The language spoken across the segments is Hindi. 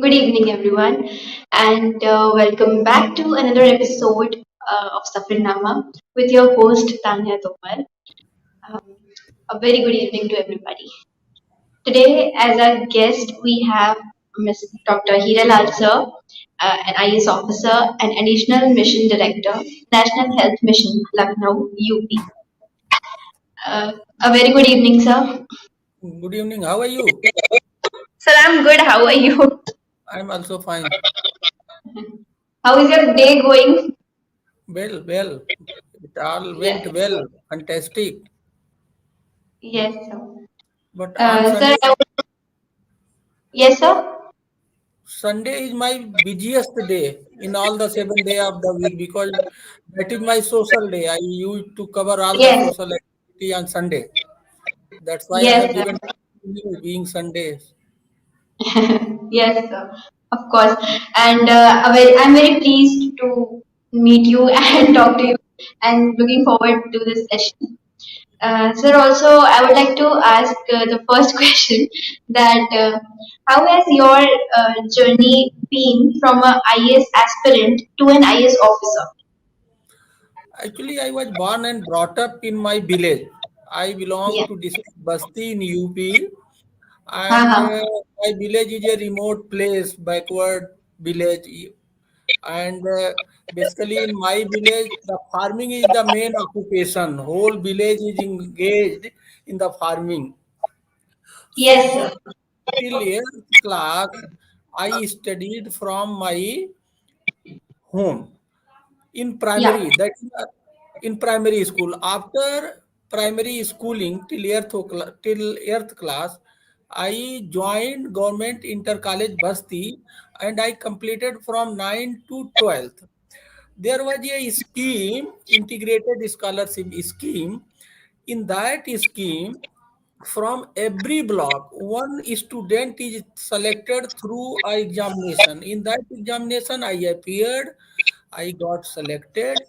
Good evening, everyone, and welcome back to another episode of Safarnama with your host Tanya Tomar. Um, a very good evening to everybody. Today, as our guest, we have Ms. Dr. Hira Lal Sir, an IS officer and Additional Mission Director, National Health Mission, Lucknow, UP. A very good evening, sir. Good evening. How are you? Sir, I'm good. How are you? I'm also fine. How is your day going? Well. It all went Yes, well. Fantastic. yes, sir. But on Sir, Sunday, yes, sir. Sunday is my busiest day in all the 7 days of the week because that is my social day. I used to cover all the Yes, social activity on Sunday. That's why I yes, have sir. given you being Sunday. Yes, sir. Of course. And I'm very pleased to meet you and talk to you and looking forward to this session. Sir, also, I would like to ask the first question that how has your journey been from a IAS aspirant to an IAS officer? Actually, I was born and brought up in my village. I belong Yeah. to district Basti in UP, and Uh-huh. my village is a remote place, backward village, and basically in my village the farming is the main occupation. Whole village is engaged in the farming. Yes, So sir. till 8th class I studied from my home in Yeah. primary, that is in primary school. After primary schooling till 8th class, I joined government inter college Basti, and I completed from 9 to 12th. There was a scheme, integrated scholarship scheme. In that scheme, from every block, one student is selected through a examination. In that examination, I appeared, I got selected,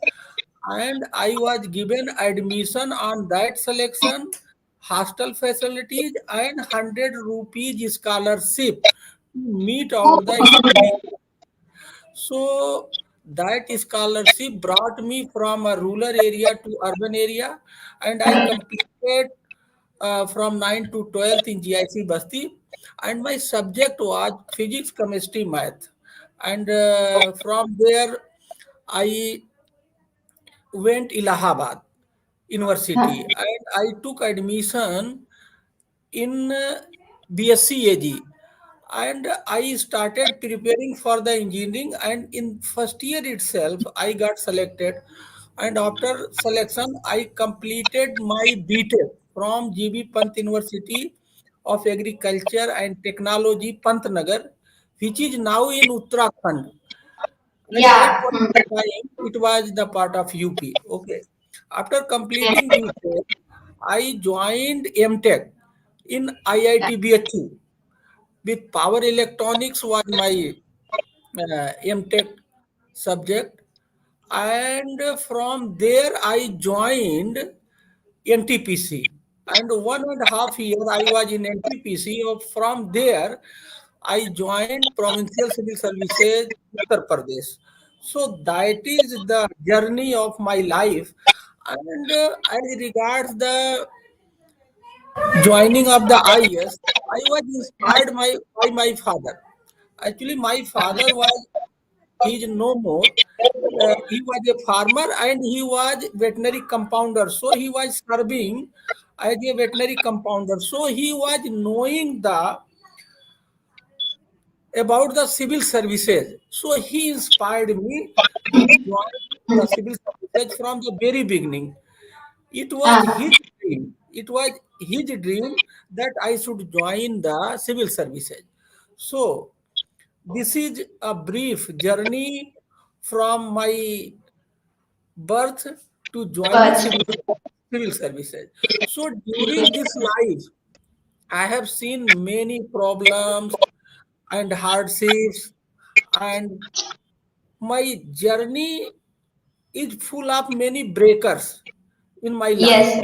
and I was given admission on that selection, hostel facilities, and 100 rupees scholarship to meet Oh, out the study. So that scholarship brought me from a rural area to urban area, and I completed from 9 to 12th in GIC Basti, and my subject was physics, chemistry, math. And from there, I went Allahabad University, and I took admission in BSc AG, and I started preparing for the engineering, and in first year itself I got selected, and after selection I completed my BTech from GB Pant University of Agriculture and Technology Pantnagar, which is now in Uttarakhand. At that yeah. point Hmm. of time, it was the part of UP. Okay. After Yes. completing BTech, I joined MTech in Yeah. IIT BHU with power electronics was my MTech subject, and from there I joined NTPC, and 1.5 year I was in NTPC. From there I joined Provincial Civil Services Uttar Pradesh. So that is the journey of my life, and as regards the joining of the IS, I was inspired by my father. Actually, my father was, he is no more. He was a farmer and he was veterinary compounder. So he was serving as a veterinary compounder. So he was knowing the about the civil services. So he inspired me to join the civil services from the very beginning. It was Uh-huh. his dream. It was his dream that I should join the civil services. So this is a brief journey from my birth to joining But civil services. So during this life, I have seen many problems and hardships, and my journey is full of many breakers in my life. yes.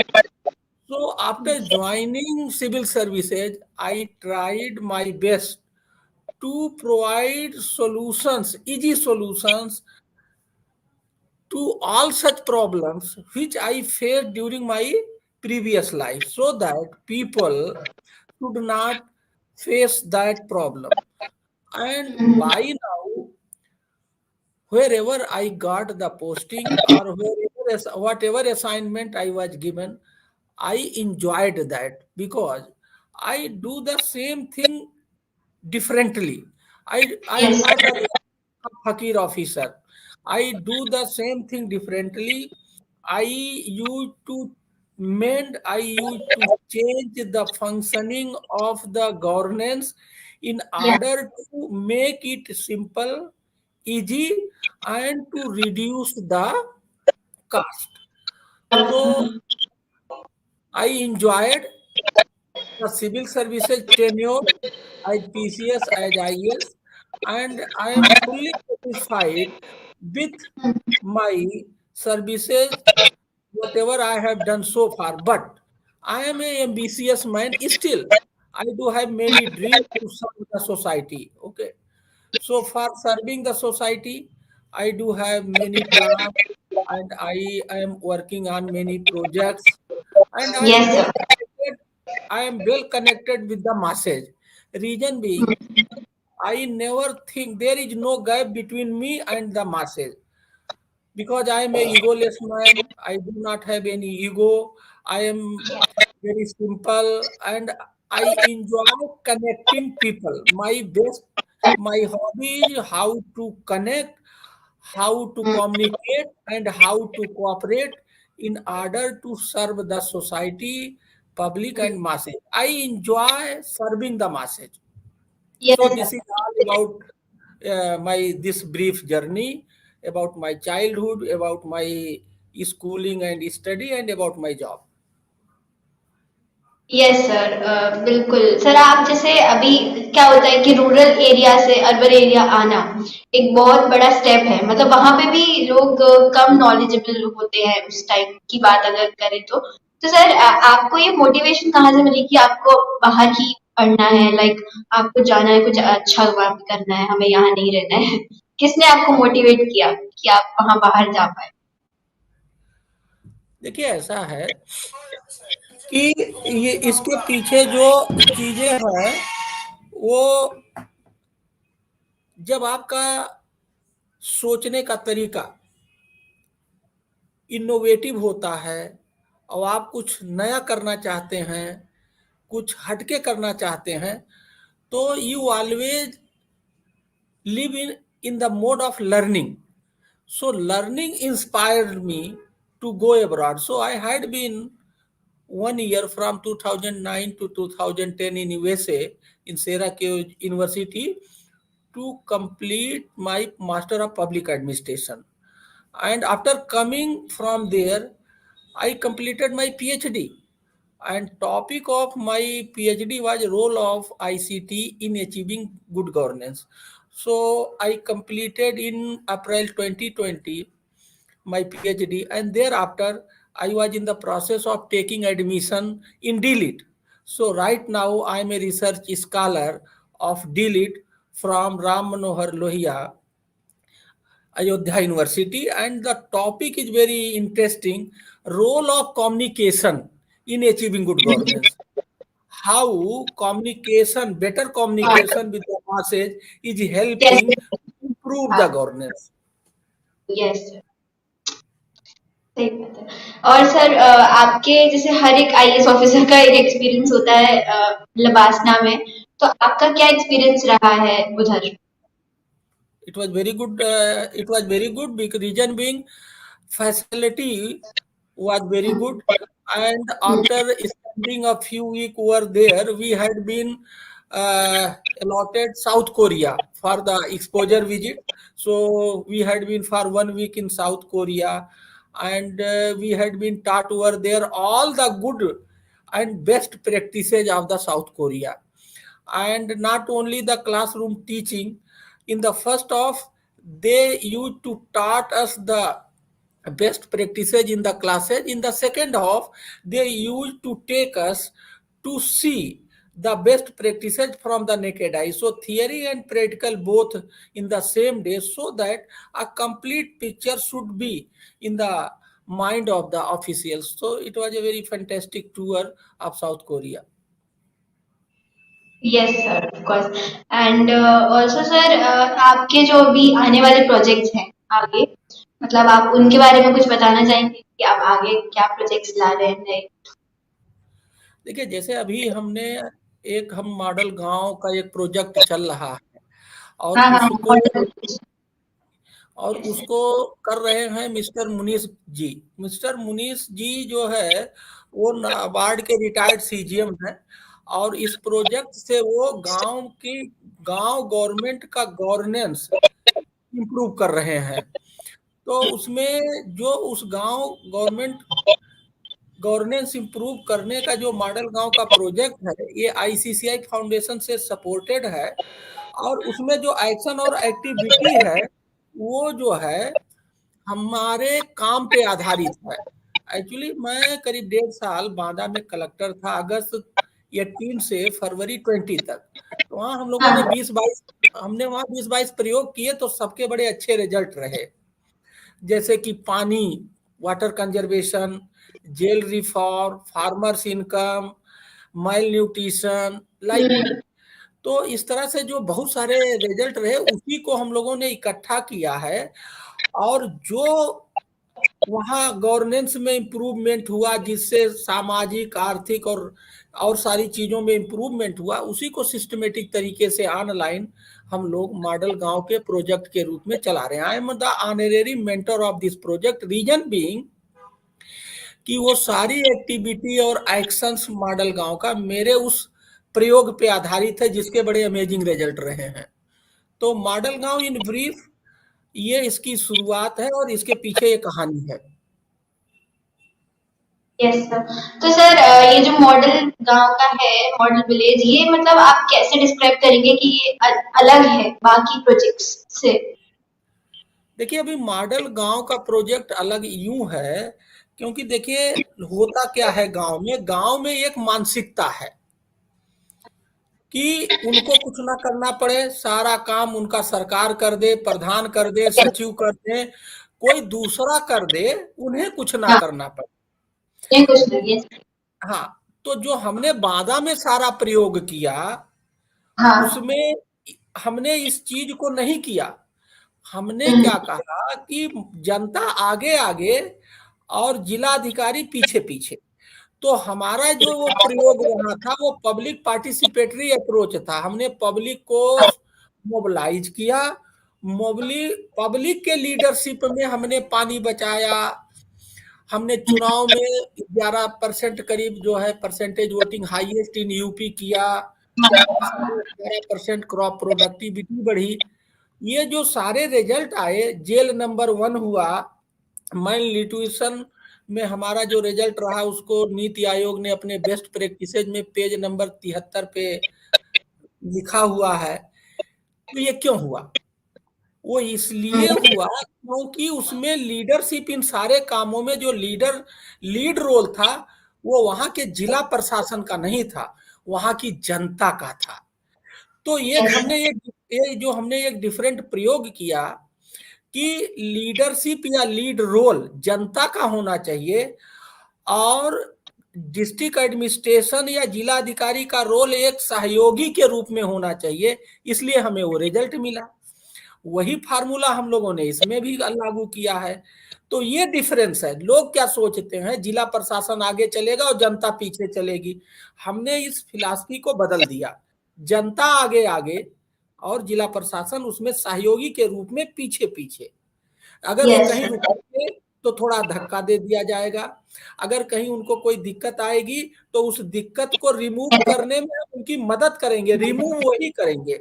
So after joining civil services, I tried my best to provide solutions, easy solutions to all such problems which I faced during my previous life, so that people should not face that problem. And Mhm. by now, wherever I got the posting or whatever assignment I was given, I enjoyed that because I do the same thing differently. I am Yes. not a fakir officer. I do the same thing differently. I used to I used to change the functioning of the governance in Yeah. order to make it simple, easy, and to reduce the cost. So Mhm. I enjoyed the civil services tenure as PCS, as IS, and I am fully satisfied with my services, whatever I have done so far. But I am a ambitious man still. I do have many dreams to serve the society. Okay. So for serving the society, I do have many plans and I am working on many projects and Yes, sir. I am well connected with the masses. Reason being, I never think there is no gap between me and the masses because I am a egoless man. I do not have any ego. I am very simple and I enjoy connecting people. My hobby is how to connect, how to communicate, and how to cooperate in order to serve the society, public, and masses. I enjoy serving the masses. Yes, So sir. this is all about my this brief journey about my childhood, about my schooling and study, and about my job. Yes sir बिल्कुल सर आप जैसे अभी क्या होता है कि रूरल एरिया से अर्बन एरिया आना एक बहुत बड़ा स्टेप है मतलब वहां पे भी लोग कम नॉलेजेबल होते हैं उस टाइम की बात अगर करें तो सर आपको ये मोटिवेशन कहाँ से मिली कि आपको बाहर ही पढ़ना है लाइक आपको जाना है कुछ अच्छा वहाँ पे करना है हमें यहाँ नहीं रहना है किसने आपको मोटिवेट किया कि आप वहां बाहर जा पाए देखिए ऐसा है कि ये इसके पीछे जो चीजें हैं वो जब आपका सोचने का तरीका इनोवेटिव होता है और आप कुछ नया करना चाहते हैं, कुछ हटके करना चाहते हैं, तो you always live in the mode of learning. So learning inspired me to go abroad. So I had been 1 year from 2009 to 2010 in USA in Syracuse University to complete my Master of Public Administration. And after coming from there, I completed my PhD. And topic of my PhD was role of ICT in achieving good governance. So I completed in April 2020 my PhD, and thereafter I was in the process of taking admission in DLIT. So right now I am a research scholar of DLIT from Ram Manohar Lohia, Ayodhya University, and the topic is very interesting: role of communication in achieving good governance. How communication, better communication with the masses, is yes helping improve the हाँ governance. यस सही बात है और सर आपके जैसे हर एक आईएएस ऑफिसर का एक एक्सपीरियंस होता है लबासना में तो आपका क्या एक्सपीरियंस रहा है उधर It was very good. It was very good because reason being facility was very good. And after spending a few weeks over there, we had been allotted South Korea for the exposure visit. So we had been for 1 week in South Korea, and we had been taught over there all the good and best practices of the South Korea. And not only the classroom teaching, in the first off they used to taught us the best practices in the classes. In the second half they used to take us to see the best practices from the naked eye. So theory and practical both in the same day, so that a complete picture should be in the mind of the officials. So it was a very fantastic tour of South Korea. Yes sir of course and also sir आपके जो अभी आने वाले प्रोजेक्ट्स हैं आगे मतलब आप उनके बारे में कुछ बताना चाहेंगे कि आप आगे क्या प्रोजेक्ट्स ला रहे हैं नए? देखिए, जैसे अभी हमने हम मॉडल गांव का एक प्रोजेक्ट चल रहा है, और हाँ हाँ उसको मॉडल और यस उसको कर रहे हैं मिस्टर मुनीष जी। मिस्टर मुनीष जी जो है वो नाबार्ड के रिटायर्ड सीजीएम हैं, और इस प्रोजेक्ट से वो गांव गवर्नमेंट का गवर्नेंस इंप्रूव कर रहे हैं। तो उसमें जो उस गांव गवर्नमेंट गवर्नेंस इंप्रूव करने का जो मॉडल गांव का प्रोजेक्ट है, ये आईसीसीआई फाउंडेशन से सपोर्टेड है, और उसमें जो एक्शन और एक्टिविटी है वो जो है हमारे काम पे आधारित है। एक्चुअली मैं करीब 1.5 साल बांदा में कलेक्टर था, अगस्त 18 से फरवरी 20 तक। तो वहाँ हम लोगों ने हाँ 20-22 प्रयोग किए, तो सबके बड़े अच्छे रिजल्ट रहे। जैसे कि पानी, water conservation, jail reform, farmers income, mile nutrition, like. तो इस तरह से जो बहुत सारे रिजल्ट रहे, उसी को हम लोगों ने इकट्ठा किया है, और जो वहाँ गवर्नेंस में इम्प्रूवमेंट हुआ, जिससे सामाजिक, आर्थिक और सारी चीजों में इम्प्रूवमेंट हुआ, उसी को सिस्टमेटिक तरीके से ऑनलाइन हम लोग मॉडल गांव के प्रोजेक्ट के रूप में चला रहे हैं। I am the honorary mentor of this project, reason being कि वो सारी एक्टिविटी और एक्शंस मॉडल गांव का मेरे उस प्रयोग पे आधारित है, जिसके बड़े अमेजिंग रिजल्ट रहे हैं। तो मॉडल गांव इन ब्रीफ ये इसकी शुरुआत है, और इसके पीछे ये कहानी है। यस सर तो सर ये जो मॉडल गांव का है मॉडल विलेज ये मतलब आप कैसे डिस्क्राइब करेंगे कि ये अलग है बाकी प्रोजेक्ट्स से? देखिए, अभी मॉडल गांव का प्रोजेक्ट अलग यूं है, क्योंकि देखिए होता क्या है, गांव में एक मानसिकता है कि उनको कुछ ना करना पड़े, सारा काम उनका सरकार कर दे, प्रधान कर दे, सचिव कर दे, कोई दूसरा कर दे, उन्हें कुछ ना हाँ करना पड़े। ये कुछ नहीं है। हाँ, तो जो हमने बांदा में सारा प्रयोग किया, हाँ उसमें हमने इस चीज को नहीं किया। हमने हम्म, क्या कहा कि जनता आगे आगे और जिलाधिकारी पीछे पीछे। तो हमारा जो वो प्रयोग वहां था, वो पब्लिक पार्टिसिपेटरी अप्रोच था। हमने पब्लिक को मोबिलाइज किया, पब्लिक के लीडरशिप में हमने पानी बचाया। हमने चुनाव में 11% करीब जो है percentage voting highest in UP किया। इसमें 11% क्रॉप प्रोडक्टिविटी बढ़ी। ये जो सारे रिजल्ट आए, जेल नंबर 1 हुआ, माइल न्यूट्रिशन में हमारा जो रिजल्ट रहा, उसको नीति आयोग ने अपने बेस्ट प्रैक्टिसेज में पेज नंबर 73 पे लिखा हुआ है। तो ये क्यों हुआ? वो इसलिए हुआ क्योंकि उसमें लीडरशिप, इन सारे कामों में जो लीड रोल था, वो वहां के जिला प्रशासन का नहीं था, वहां की जनता का था। तो यस ये जो हमने एक डिफरेंट प्रयोग किया कि लीडरशिप या लीड रोल जनता का होना चाहिए, और डिस्ट्रिक्ट एडमिनिस्ट्रेशन या जिला अधिकारी का रोल एक सहयोगी के रूप में होना चाहिए। इसलिए हमें वो रिजल्ट मिला। वही फार्मूला हम लोगों ने इसमें भी लागू किया है। तो ये डिफरेंस है। लोग क्या सोचते हैं, जिला प्रशासन आगे चलेगा और जनता पीछे चलेगी। हमने इस फिलॉसफी को बदल दिया, जनता आगे आगे और जिला प्रशासन उसमें सहयोगी के रूप में पीछे पीछे। अगर वो यस कहीं रुकेंगे तो थोड़ा धक्का दे दिया जाएगा, अगर कहीं उनको कोई दिक्कत आएगी तो उस दिक्कत को रिमूव करने में हम उनकी मदद करेंगे, रिमूव वही करेंगे।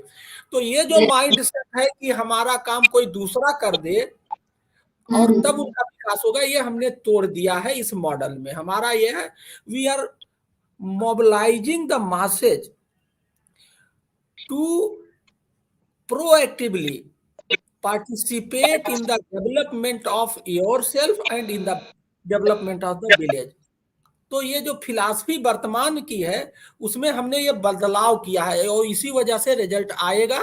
तो ये जो माइंड सेट है कि हमारा काम कोई दूसरा कर दे और तब उनका विकास होगा, ये हमने तोड़ दिया है इस मॉडल में। हमारा ये है, we are mobilising the masses to proactively participate in the development of yourself and in the development of the village. तो ये जो फिलॉसफी वर्तमान की है उसमें हमने ये बदलाव किया है और इसी वजह से रिजल्ट आएगा।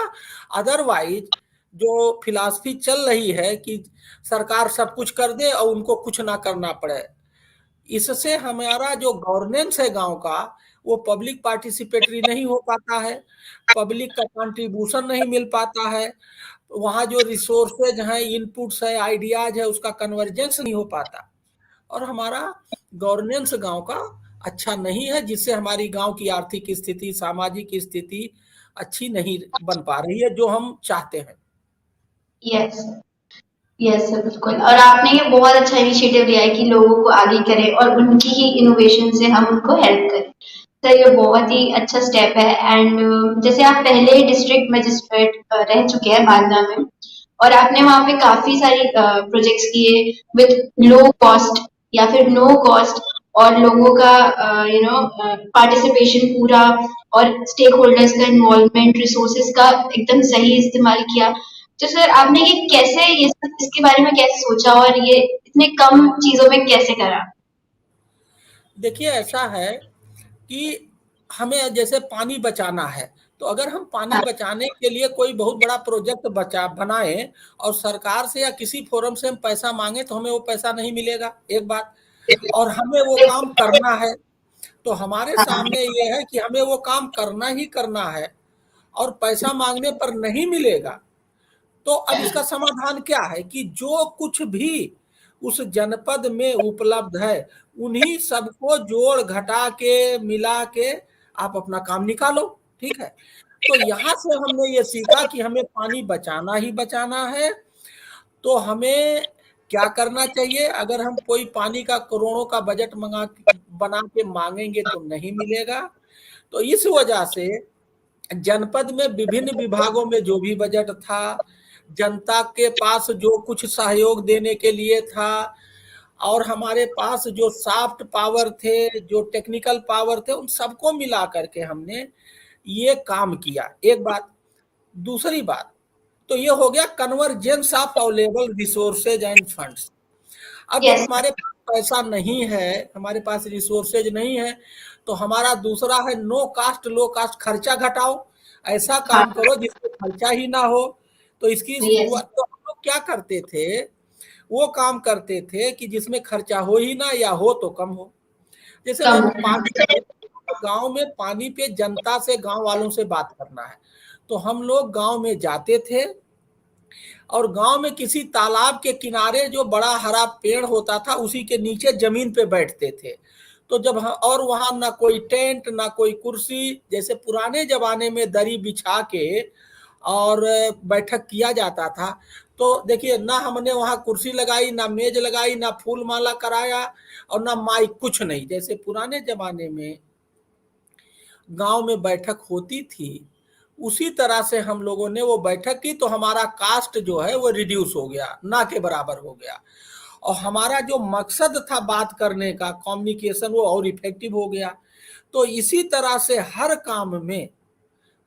अदरवाइज जो फिलॉसफी चल रही है कि सरकार सब कुछ कर दे और उनको कुछ ना करना पड़े, इससे हमारा जो गवर्नेंस है गांव का वो पब्लिक पार्टिसिपेटरी नहीं हो पाता है, पब्लिक का कंट्रीब्यूशन नहीं मिल पाता है, वहाँ जो रिसोर्सेज हैं, इनपुट्स है, आइडियाज है, उसका कन्वर्जेंस नहीं हो पाता और हमारा गवर्नेंस गांव का अच्छा नहीं है, जिससे हमारी गांव की आर्थिक स्थिति, सामाजिक स्थिति अच्छी नहीं बन पा रही है जो हम चाहते हैं। यस, यस सर, बिल्कुल। और आपने ये बहुत अच्छा इनिशिएटिव लिया है कि लोगों को आगे करें और उनकी ही इनोवेशन से हम उनको हेल्प करें। सर ये बहुत ही अच्छा स्टेप है। एंड जैसे आप पहले डिस्ट्रिक्ट मजिस्ट्रेट रह चुके हैं बांदा में, और आपने वहाँ पे काफी सारी प्रोजेक्ट्स किए विद लो कॉस्ट या फिर नो कॉस्ट, और लोगों का पार्टिसिपेशन पूरा, और स्टेक होल्डर्स का इन्वॉल्वमेंट, रिसोर्सेज का एकदम सही इस्तेमाल किया। तो सर आपने ये कैसे, ये इसके बारे में कैसे सोचा और ये इतने कम चीजों में कैसे करा? देखिए ऐसा है कि हमें जैसे पानी बचाना है, तो अगर हम पानी हाँ। बचाने के लिए कोई बहुत बड़ा प्रोजेक्ट बचा बनाए और सरकार से या किसी फोरम से हम पैसा मांगे तो हमें वो पैसा नहीं मिलेगा, एक बात। और हमें वो काम करना है, तो हमारे सामने ये है कि हमें वो काम करना ही करना है और पैसा मांगने पर नहीं मिलेगा। तो अब इसका समाधान क्या है कि जो कुछ भी उस जनपद में उपलब्ध है उन्हीं सबको जोड़ घटा के मिला के आप अपना काम निकालो, ठीक है। तो यहाँ से हमने ये सीखा कि हमें पानी बचाना ही बचाना है। तो हमें क्या करना चाहिए, अगर हम कोई पानी का करोड़ों का बजट बना के मांगेंगे तो नहीं मिलेगा। तो इस वजह से जनपद में विभिन्न विभागों में जो भी बजट था, जनता के पास जो कुछ सहयोग देने के लिए था, और हमारे पास जो सॉफ्ट पावर थे, जो टेक्निकल पावर थे, उन सबको मिला करके हमने ये काम किया, एक बात। दूसरी बात, तो ये हो गया convergence of available resources end funds. अब जब यस। हमारे पास पैसा नहीं है, हमारे पास रिसोर्सेज नहीं है, तो हमारा दूसरा है नो कास्ट लो कास्ट, खर्चा घटाओ, ऐसा काम हाँ। करो जिसमें खर्चा ही ना हो। तो इसकी यस। शुरुआत तो हम लोग क्या करते थे, वो काम करते थे कि जिसमें खर्चा हो ही ना, या हो तो कम हो। जैसे कम। हम पानी, गांव में पानी पे जनता से, गांव वालों से बात करना है, तो हम लोग गांव में जाते थे और गांव में किसी तालाब के किनारे जो बड़ा हरा पेड़ होता था उसी के नीचे जमीन पे बैठते थे। तो जब और वहां ना कोई टेंट ना कोई कुर्सी, जैसे पुराने जमाने में दरी बिछा के और बैठक किया जाता था। तो देखिए ना हमने वहां कुर्सी लगाई, ना मेज लगाई, ना फूल माला कराया और ना माइक, कुछ नहीं। जैसे पुराने जमाने में गांव में बैठक होती थी उसी तरह से हम लोगों ने वो बैठक की, तो हमारा कास्ट जो है वो रिड्यूस हो गया, ना के बराबर हो गया, और हमारा जो मकसद था बात करने का, कम्युनिकेशन, वो और इफेक्टिव हो गया। तो इसी तरह से हर काम में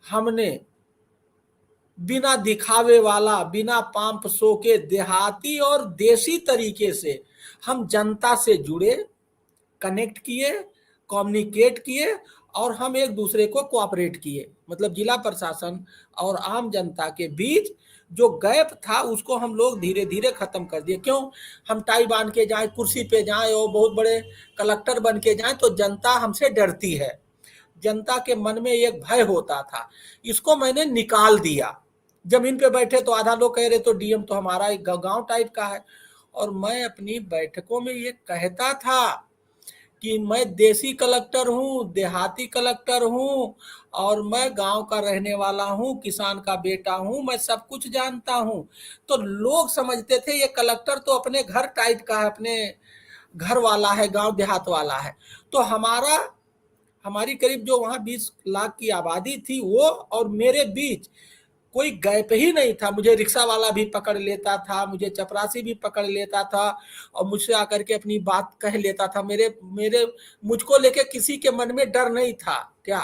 हमने बिना दिखावे वाला, बिना पांप शो के, देहाती और देसी तरीके से हम जनता से जुड़े, कनेक्ट किए, कम्युनिकेट किए, और हम एक दूसरे को कोऑपरेट किए। मतलब जिला प्रशासन और आम जनता के बीच जो गैप था उसको हम लोग धीरे धीरे खत्म कर दिए। क्यों, हम टाई बांध के जाएं, कुर्सी पे जाएं और बहुत बड़े कलेक्टर बन के जाएं तो जनता हमसे डरती है, जनता के मन में एक भय होता था, इसको मैंने निकाल दिया। जमीन पे बैठे तो आधा लोग कह रहे तो डीएम तो हमारा एक गांव टाइप का है, और मैं अपनी बैठकों में ये कहता था कि मैं देसी कलेक्टर हूँ, देहाती कलेक्टर हूँ, और मैं गांव का रहने वाला हूँ, किसान का बेटा हूँ, मैं सब कुछ जानता हूँ। तो लोग समझते थे ये कलेक्टर तो अपने घर टाइप का है, अपने घर वाला है, गांव देहात वाला है। तो हमारी करीब जो वहाँ 20 लाख की आबादी थी, वो और मेरे बीच कोई गैप ही नहीं था। मुझे रिक्शा वाला भी पकड़ लेता था, मुझे चपरासी भी पकड़ लेता था और मुझसे आकर के अपनी बात कह लेता था। मेरे मेरे मुझको लेके किसी के मन में डर नहीं था। क्या,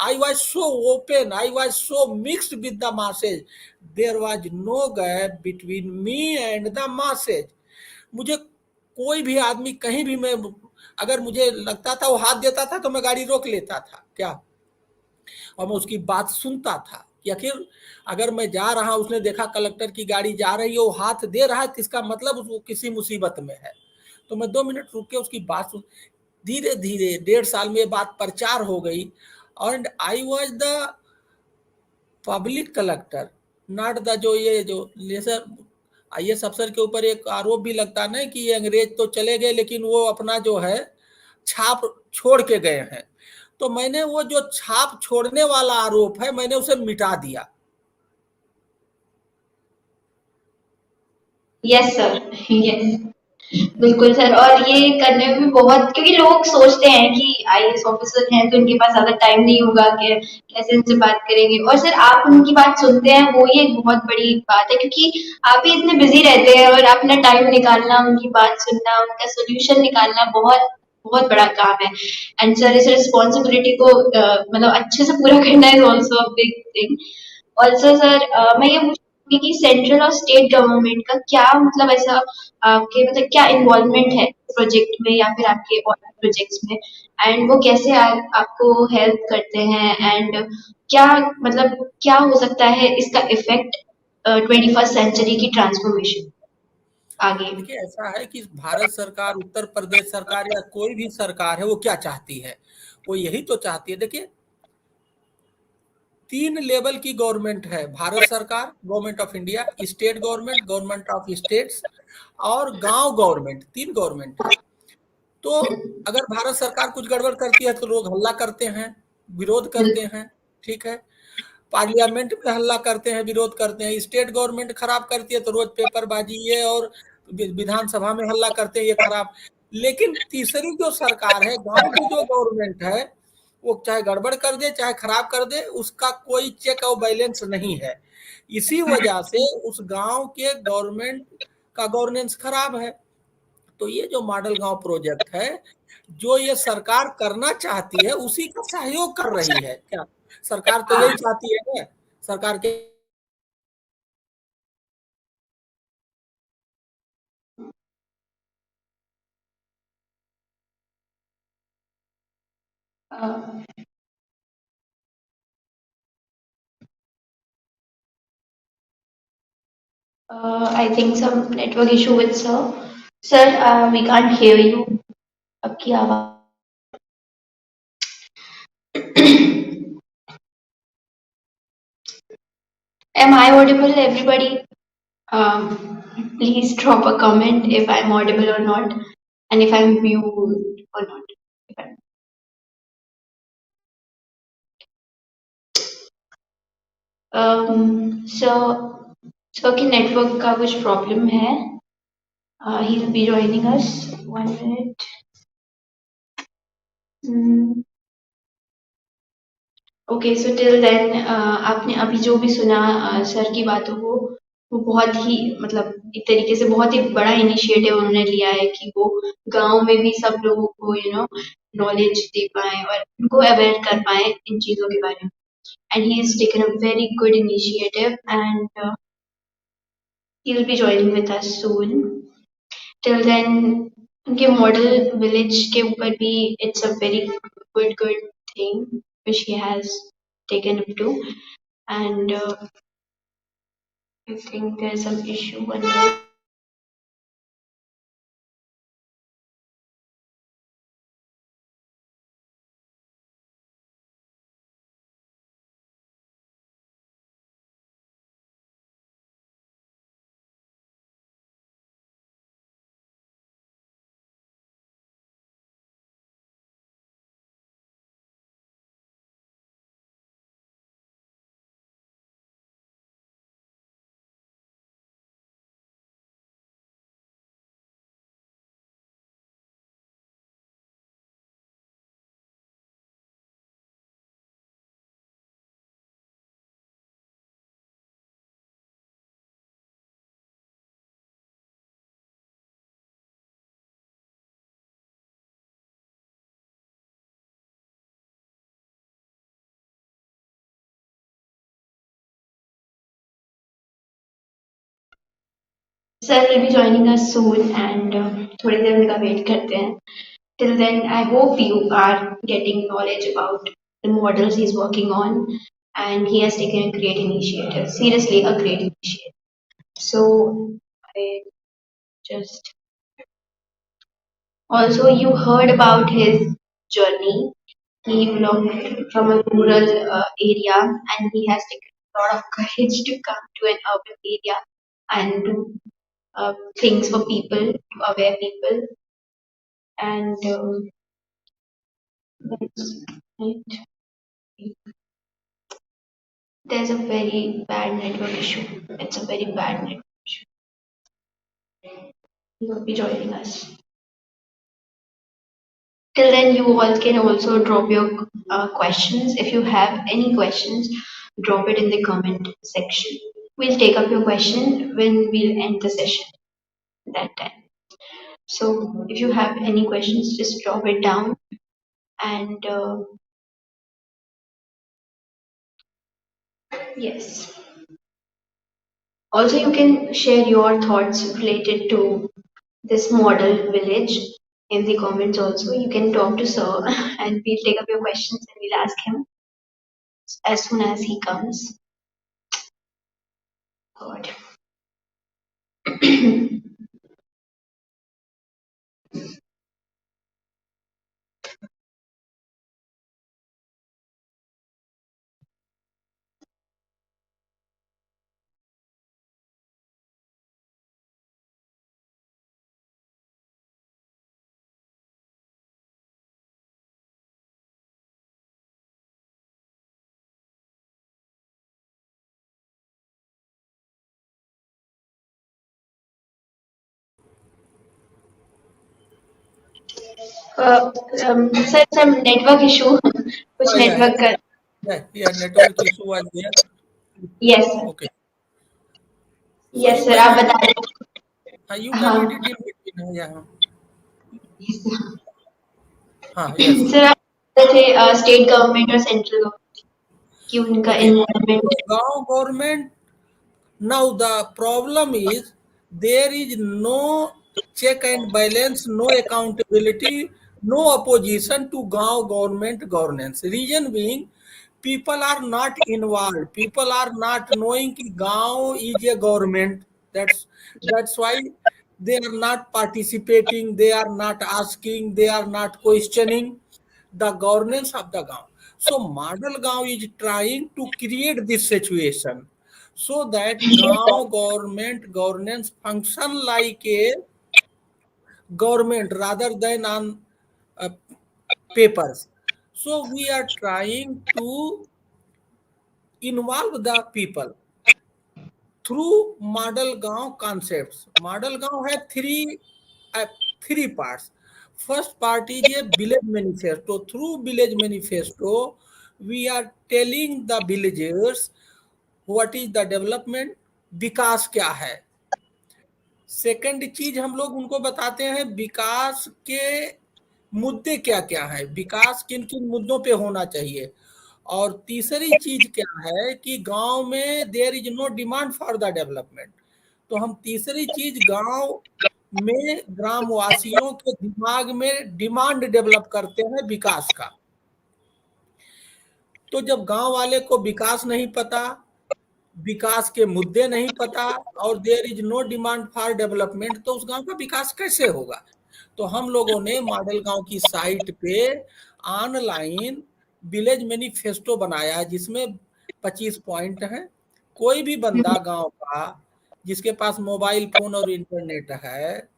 I was so open, I was so mixed with the masses, there was no gap between me and the masses. मुझे कोई भी आदमी कहीं भी, मैं अगर मुझे लगता था वो हाथ देता था तो मैं गाड़ी रोक लेता था क्या, और मैं उसकी बात सुनता था। या फिर अगर मैं जा रहा, उसने देखा कलेक्टर की गाड़ी जा रही है, वो हाथ दे रहा है, तो इसका मतलब वो किसी मुसीबत में है। तो मैं 2 मिनट रुक के उसकी बात सुन। धीरे धीरे 1.5 साल में ये बात प्रचार हो गई, और I was the public collector, not the जो ये जो लेसर आईएएस अफसर के ऊपर एक आरोप भी लगता ना कि ये अंग्रेज तो चले गए लेकिन वो अपना जो है छाप छोड़ के गए हैं। तो मैंने वो जो छाप छोड़ने वाला आरोप है, मैंने उसे मिटा दिया। यस सर, यस, बिल्कुल सर। और ये करने में भी बहुत, क्योंकि लोग सोचते हैं कि आईएएस ऑफिसर हैं तो इनके पास ज्यादा टाइम नहीं होगा कि कैसे इनसे बात करेंगे, और सर आप उनकी बात सुनते हैं, वो ये एक बहुत बड़ी बात है, क्योंकि आप ही इतने बिजी रहते हैं और अपना टाइम निकालना, उनकी बात सुनना, उनका सोल्यूशन निकालना बहुत बहुत बड़ा काम है। एंड सर इस रिस्पॉन्सिबिलिटी को मतलब अच्छे से पूरा करना is also a big thing. Also sir मैं ये पूछूंगी कि सेंट्रल और स्टेट गवर्नमेंट का क्या मतलब ऐसा आपके मतलब क्या इन्वॉल्वमेंट है प्रोजेक्ट में या फिर आपके और प्रोजेक्ट्स में, एंड वो कैसे आपको हेल्प करते हैं, एंड क्या मतलब क्या हो सकता है इसका इफेक्ट 21st सेंचुरी की ट्रांसफॉर्मेशन आगे। देखिए, ऐसा है कि भारत सरकार, उत्तर प्रदेश सरकार या कोई भी सरकार है, वो क्या चाहती है? वो यही तो चाहती है। देखिए, 3 लेवल की गवर्नमेंट है भारत सरकार, government of India, state government, government of states, और गांव गवर्नमेंट। 3 गवर्नमेंट है। तो अगर भारत सरकार कुछ गड़बड़ करती है तो लोग हल्ला करते हैं, विरोध करते बिल्कुल। हैं, ठीक है। पार्लियामेंट में हल्ला करते हैं, विरोध करते हैं। स्टेट गवर्नमेंट खराब करती है तो रोज पेपरबाजी ये, और विधानसभा में हल्ला करते हैं ये खराब। लेकिन तीसरी जो सरकार है, गांव की जो गवर्नमेंट है, वो चाहे गड़बड़ कर दे चाहे खराब कर दे, उसका कोई चेक और बैलेंस नहीं है। इसी वजह से उस गांव के गवर्नमेंट का गवर्नेंस खराब है। तो ये जो मॉडल गांव प्रोजेक्ट है, जो ये सरकार करना चाहती है, उसी का सहयोग कर रही है क्या? सरकार तो यही चाहती है ना। सरकार के I think some network issue with sir. Sir we can't hear you, आपकी आवाज। Am I audible, everybody? Please drop a comment if I'm audible or not, and if I'm mute or not. If I'm- so, so कि network का कुछ problem है. He'll be joining us. 1 minute. Hmm. Okay, so till then आपने अभी जो भी सुना सर की बातों को, वो बहुत ही मतलब एक तरीके से बहुत ही बड़ा इनिशिएटिव उन्होंने लिया है कि वो गांव में भी सब लोगों को नॉलेज दे पाए और उनको अवेयर कर पाए इन चीजों के बारे में। And he is taken a very good initiative, and he will be joining with us soon. Till then उनके मॉडल विलेज के ऊपर भी it's a very good good thing which he has taken up to, and I think there's some issue on that. Sir will be joining us soon and थोड़ी देर उनका वेट करते हैं. Till then, I hope you are getting knowledge about the models he's working on, and he has taken a great initiative. Seriously, a great initiative. So, I just also you heard about his journey. He belonged from a rural area, and he has taken a lot of courage to come to an urban area and do things for people, to aware people, and that's it. There's a very bad network issue. It's a very bad network issue. He will be joining us. Till then, you all can also drop your questions. If you have any questions, drop it in the comment section. We'll take up your question when we'll end the session that time. So if you have any questions, just drop it down. And yes, also you can share your thoughts related to this model village in the comments also. You can talk to Sir and we'll take up your questions and we'll ask him as soon as he comes. God. uh, Sir, some network issue. कुछ Yeah, network का. network issue was there. Yes, sir. Okay. So Yes, you sir. can आप edit बता it. दें. You can हाँ. edit it in between. Yeah. Yes. Sir आप बता रहे थे स्टेट गवर्नमेंट और सेंट्रल गवर्नमेंट की उनका Okay. Involvement. So Gaon government. Now the problem is there is no check and balance, no accountability, no opposition to Gaon government governance. Reason being, people are not involved. People are not knowing that Gaon is a government. That's why they are not participating. They are not asking. They are not questioning the governance of the Gaon. So Model Gaon is trying to create this situation so that Gaon government governance function like a government rather than on uh, papers. So we are trying to involve the people through Model Gaon concepts. Model Gaon has uh, three parts. First part is a village manifesto. Through village manifesto, we are telling the villagers what is the development, विकास क्या है. सेकंड चीज हम लोग उनको बताते हैं विकास के मुद्दे क्या क्या है, विकास किन किन मुद्दों पे होना चाहिए. और तीसरी चीज क्या है कि गांव में there is no demand for the development. तो हम तीसरी चीज गांव में ग्रामवासियों के दिमाग में डिमांड डेवलप करते हैं विकास का. तो जब गांव वाले को विकास नहीं पता, विकास के मुद्दे नहीं पता और there is no demand for development, तो उस गांव का विकास कैसे होगा. तो हम लोगों ने मॉडल गांव की साइट पे ऑनलाइन विलेज मैनिफेस्टो बनाया है जिसमें 25 पॉइंट हैं. कोई भी बंदा गांव का जिसके पास मोबाइल फोन और इंटरनेट है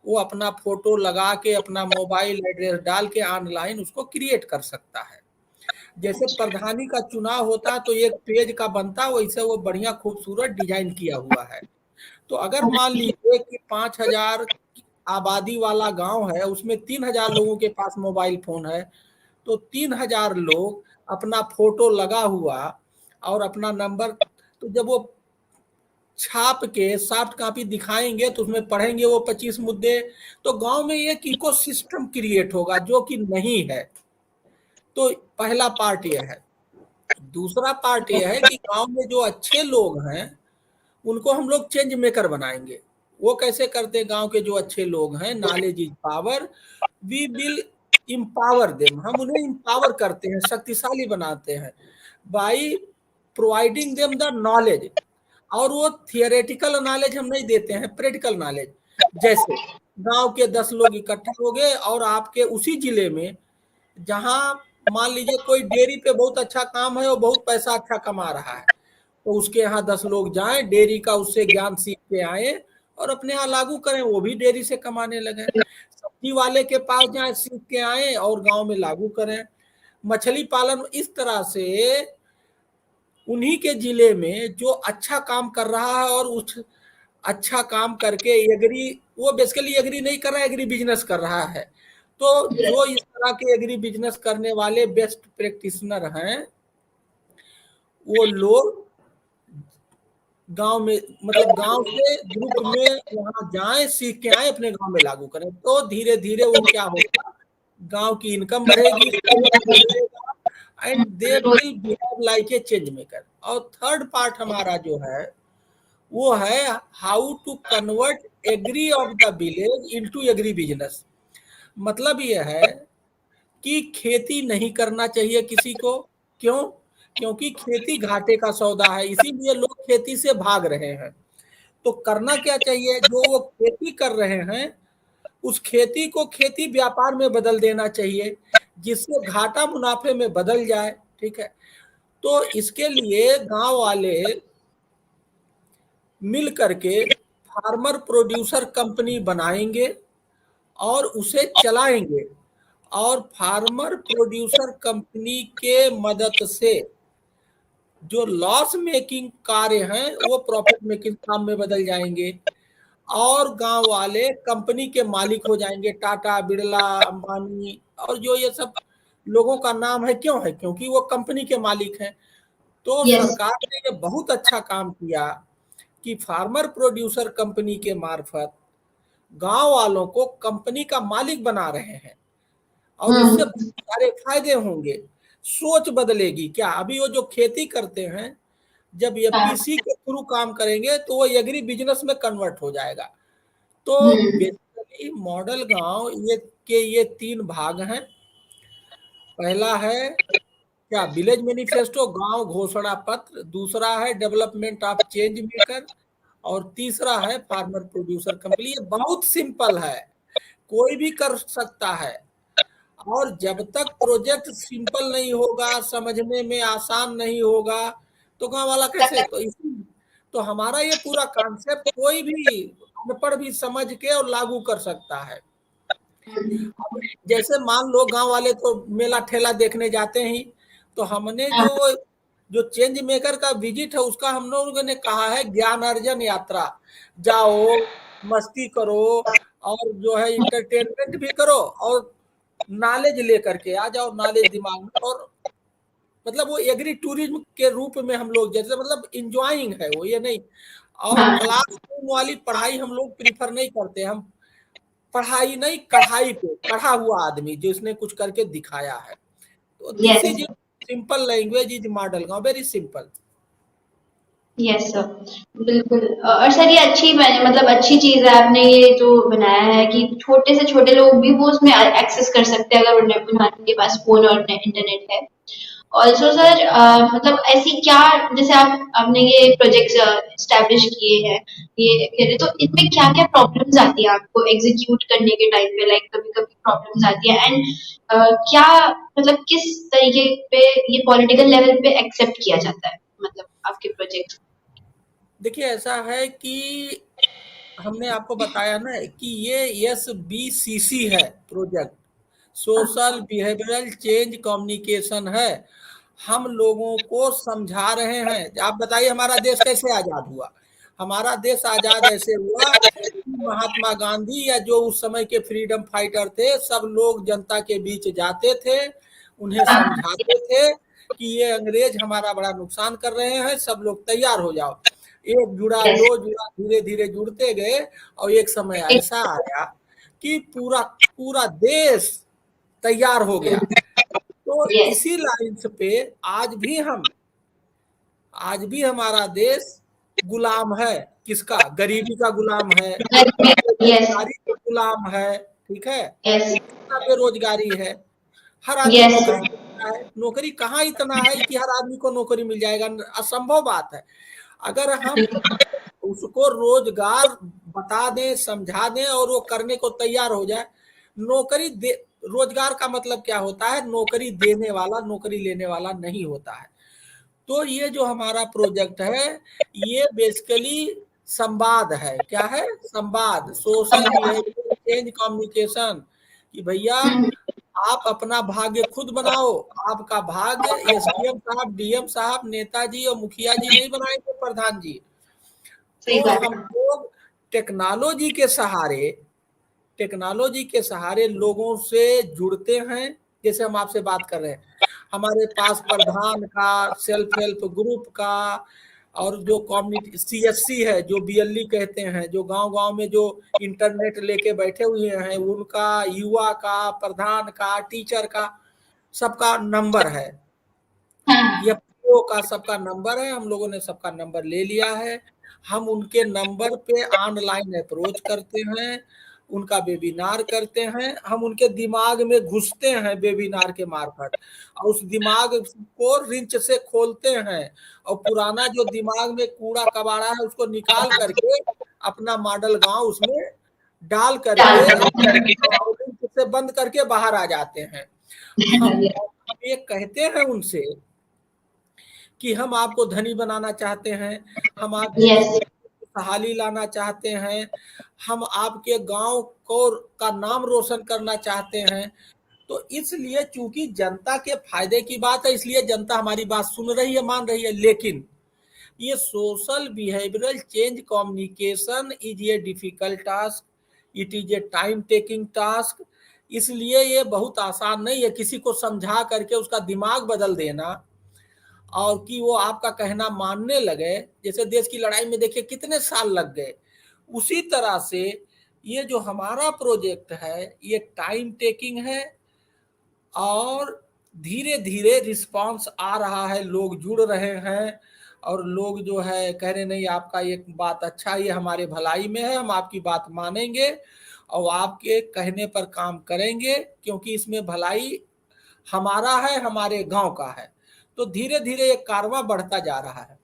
वो अपना फोटो लगा के अपना मोबाइल एड्रेस डाल के ऑनलाइन उसको क्रिएट कर सकता है. जैसे प्रधानी का चुनाव होता तो एक पेज का बनता, वैसे वो बढ़िया खूबसूरत डिजाइन किया हुआ है. तो अगर मान लीजिए कि 5,000 आबादी वाला गांव है, उसमें 3,000 लोगों के पास मोबाइल फोन है, तो 3,000 लोग अपना फोटो लगा हुआ और अपना नंबर, तो जब वो छाप के सॉफ्ट कॉपी दिखाएंगे तो उसमें पढ़ेंगे वो 25 मुद्दे, तो गांव में एक इकोसिस्टम क्रिएट होगा जो कि नहीं है. तो पहला पार्ट यह है. दूसरा पार्ट यह है कि गांव में जो अच्छे लोग हैं उनको हम लोग चेंज मेकर बनाएंगे. वो कैसे करते हैं? गांव के जो अच्छे लोग हैं, knowledge is power, we will empower them, हम उन्हें इम्पावर करते हैं, शक्तिशाली बनाते हैं by providing them the knowledge. और वो थियोरेटिकल नॉलेज हम नहीं देते हैं, प्रैक्टिकल नॉलेज। जैसे गांव के 10 लोग इकट्ठा हो गए और आपके उसी जिले में, जहां मान लीजिए कोई डेयरी पे बहुत अच्छा काम है और बहुत पैसा अच्छा कमा रहा है, तो उसके यहाँ 10 लोग जाएं, डेयरी का उससे ज्ञान सीख के आए और अपने यहाँ लागू करें, वो भी डेयरी से कमाने लगे। सब्जी वाले के पास जाएं, सीख के आए और गांव में लागू करें। मछली पालन, इस तरह से उन्हीं के जिले में जो अच्छा काम कर रहा है और उस अच्छा काम करके एग्री, वो बेसिकली एग्री नहीं कर रहा है, एग्री बिजनेस कर रहा है। तो जो इस तरह के एग्री बिजनेस करने वाले बेस्ट प्रैक्टिशनर हैं, वो लोग गांव में, मतलब गांव से ग्रुप में वहां जाएं, सीख के आए, अपने गांव में लागू करें, तो धीरे धीरे वो क्या होगा, गांव की इनकम बढ़ेगी, and they will behave like a change maker. और थर्ड पार्ट हमारा जो है वो है how to convert agri of the village into agri business. मतलब ये है कि खेती नहीं करना चाहिए किसी को। क्यों? क्योंकि खेती घाटे का सौदा है, इसीलिए लोग खेती से भाग रहे हैं। तो करना क्या चाहिए? जो वो खेती कर रहे हैं, उस खेती को खेती व्यापार में बदल देना चाहिए, जिससे घाटा मुनाफे में बदल जाए। ठीक है, तो इसके लिए गांव वाले मिल करके फार्मर प्रोड्यूसर कंपनी बनाएंगे और उसे चलाएंगे, और फार्मर प्रोड्यूसर कंपनी के मदद से जो लॉस मेकिंग कार्य हैं वो प्रॉफिट मेकिंग काम में बदल जाएंगे, और गांव वाले कंपनी के मालिक हो जाएंगे, टाटा, बिरला, अंबानी और जो ये सब लोगों का नाम है। क्यों है? क्योंकि वो कंपनी के मालिक हैं। तो Yes. सरकार ने ये बहुत अच्छा काम किया कि फार्मर प्रोड्यूसर कंपनी के मार्फत गांव वालों को कंपनी का मालिक बना रहे हैं, और उससे बहुत Hmm. सारे फायदे होंगे। सोच बदलेगी। क्या अभी वो जो खेती करते हैं, जब हाँ. एपीसी के थ्रू काम करेंगे तो वो एग्री बिजनेस में कन्वर्ट हो जाएगा। तो Hmm. बेसिकली मॉडल गांव ये 3 भाग हैं। पहला है क्या, विलेज मैनिफेस्टो, गांव घोषणा पत्र। दूसरा है डेवलपमेंट ऑफ चेंज मेकर। और तीसरा है फार्मर प्रोड्यूसर कंपनी। ये बहुत सिंपल है, कोई भी कर सकता है। और जब तक प्रोजेक्ट सिंपल नहीं होगा, समझने में आसान नहीं होगा, तो गांव वाला कैसे, तो इसी, तो हमारा ये पूरा कॉन्सेप्ट कोई भी अनपढ़ भी समझ के और लागू कर सकता है। अब जैसे मान लो गांव वाले तो मेला ठेला देखने जाते ही, तो हमने जो हाँ. जो चेंज मेकर का विजिट है उसका हम लोगों ने कहा है ज्ञान अर्जन यात्रा। जाओ, मस्ती करो, और जो है इंटरटेनमेंट भी करो, और नॉलेज लेकर के आ जाओ, नॉलेज दिमाग में। और मतलब वो एग्री टूरिज्म के रूप में हम लोग, जैसे मतलब इंजॉइंग है वो, ये नहीं। और हाँ. क्लासरूम वाली पढ़ाई हम लोग प्रीफर नहीं करते। हम पढ़ाई नहीं, कढ़ाई पे पढ़ा हुआ आदमी जिसने कुछ करके दिखाया है। तो this Yes. Is simple language is model गांव, वेरी सिंपल। यस सर, बिल्कुल। और सर ये अच्छी मैंने मतलब अच्छी चीज़ है आपने ये जो बनाया है कि छोटे से छोटे लोग भी वो उसमें एक्सेस कर सकते हैं अगर उनके पास फ़ोन और इंटरनेट है। ऑल्सो सर मतलब ऐसी क्या, जैसे आपने ये प्रोजेक्ट्स एस्टैब्लिश किए हैं, ये कह रहे तो इनमें क्या-क्या प्रॉब्लम्स आती है आपको एग्ज़ीक्यूट करने के टाइम पे, लाइक कभी-कभी प्रॉब्लम्स आती है एंड क्या मतलब किस तरीके पे ये पॉलिटिकल लेवल पे एक्सेप्ट किया जाता है मतलब आपके प्रोजेक्ट? देखिए ऐसा है कि हमने आपको बताया ना कि ये SBCC है project, social behavioural change communication है। हम लोगों को समझा रहे हैं। आप बताइए हमारा देश कैसे आजाद हुआ? हमारा देश आजाद ऐसे हुआ कि महात्मा गांधी या जो उस समय के फ्रीडम फाइटर थे, सब लोग जनता के बीच जाते थे, उन्हें समझाते थे कि ये अंग्रेज हमारा बड़ा नुकसान कर रहे हैं, सब लोग तैयार हो जाओ। एक जुड़ा, यस, दो जुड़ा, धीरे धीरे जुड़ते गए, और एक समय ऐसा आया कि पूरा पूरा देश तैयार हो गया। तो यस, इसी लाइन्स पे आज भी हमारा देश गुलाम है। किसका? गरीबी का गुलाम है, यस, बेरोजगारी का गुलाम है। ठीक है, यस, इतना बेरोजगारी है। हर आदमी यस, नौकरी करता है, नौकरी कहाँ इतना है कि हर आदमी को नौकरी मिल जाएगा? असंभव बात है। अगर हम उसको रोजगार बता दें, समझा दें और वो करने को तैयार हो जाए। नौकरी दे रोजगार का मतलब क्या होता है? नौकरी देने वाला, नौकरी लेने वाला नहीं होता है। तो ये जो हमारा प्रोजेक्ट है, ये बेसिकली संवाद है। क्या है? संवाद, सोशल बिहेवियर चेंज कम्युनिकेशन। कि भैया आप अपना भाग्य खुद बनाओ। आपका भाग्य एसडीएम साहब, डीएम साहब, नेताजी और मुखिया जी नहीं बनाएंगे, प्रधान जी। सही तो बात हम है। लोग टेक्नोलॉजी के सहारे, टेक्नोलॉजी के सहारे लोगों से जुड़ते हैं। जैसे हम आपसे बात कर रहे हैं, हमारे पास प्रधान का, सेल्फ हेल्प ग्रुप का, और जो कम्युनिटी सीएससी है, जो बीएलई कहते हैं, जो गांव गांव में जो इंटरनेट लेके बैठे हुए हैं, उनका, युवा का, प्रधान का, टीचर का, सबका नंबर है। ये पीओ का सबका नंबर है। हम लोगों ने सबका नंबर ले लिया है। हम उनके नंबर पे ऑनलाइन अप्रोच करते हैं, उनका वेबिनार करते हैं। हम उनके दिमाग में घुसते हैं वेबिनार के मार्फत, और उस दिमाग को रिंच से खोलते हैं, और पुराना जो दिमाग में कूड़ा कबाड़ा है उसको निकाल करके अपना मॉडल गांव उसमें डाल करके और रिंच से बंद करके बाहर आ जाते हैं। हम ये कहते हैं उनसे कि हम आपको धनी बनाना चाहते हैं, हम आपके यस, जीवन में खुशहाली लाना चाहते हैं, हम आपके गांव को का नाम रोशन करना चाहते हैं। तो इसलिए चूंकि जनता के फायदे की बात है, इसलिए जनता हमारी बात सुन रही है, मान रही है। लेकिन ये social behavioural change communication is a difficult task, it is a time taking task. इसलिए ये बहुत आसान नहीं है किसी को समझा करके उसका दिमाग बदल देना, और कि वो आपका कहना मानने लगे। जैसे देश की लड़ाई में देखिए कितने साल लग गए, उसी तरह से ये जो हमारा प्रोजेक्ट है ये टाइम टेकिंग है, और धीरे धीरे रिस्पांस आ रहा है, लोग जुड़ रहे हैं, और लोग जो है कह रहे नहीं आपका ये बात अच्छा, ये हमारे भलाई में है, हम आपकी बात मानेंगे और आपके कहने पर काम करेंगे, क्योंकि इसमें भलाई हमारा है, हमारे गांव का है। तो धीरे धीरे ये कारवां बढ़ता जा रहा है।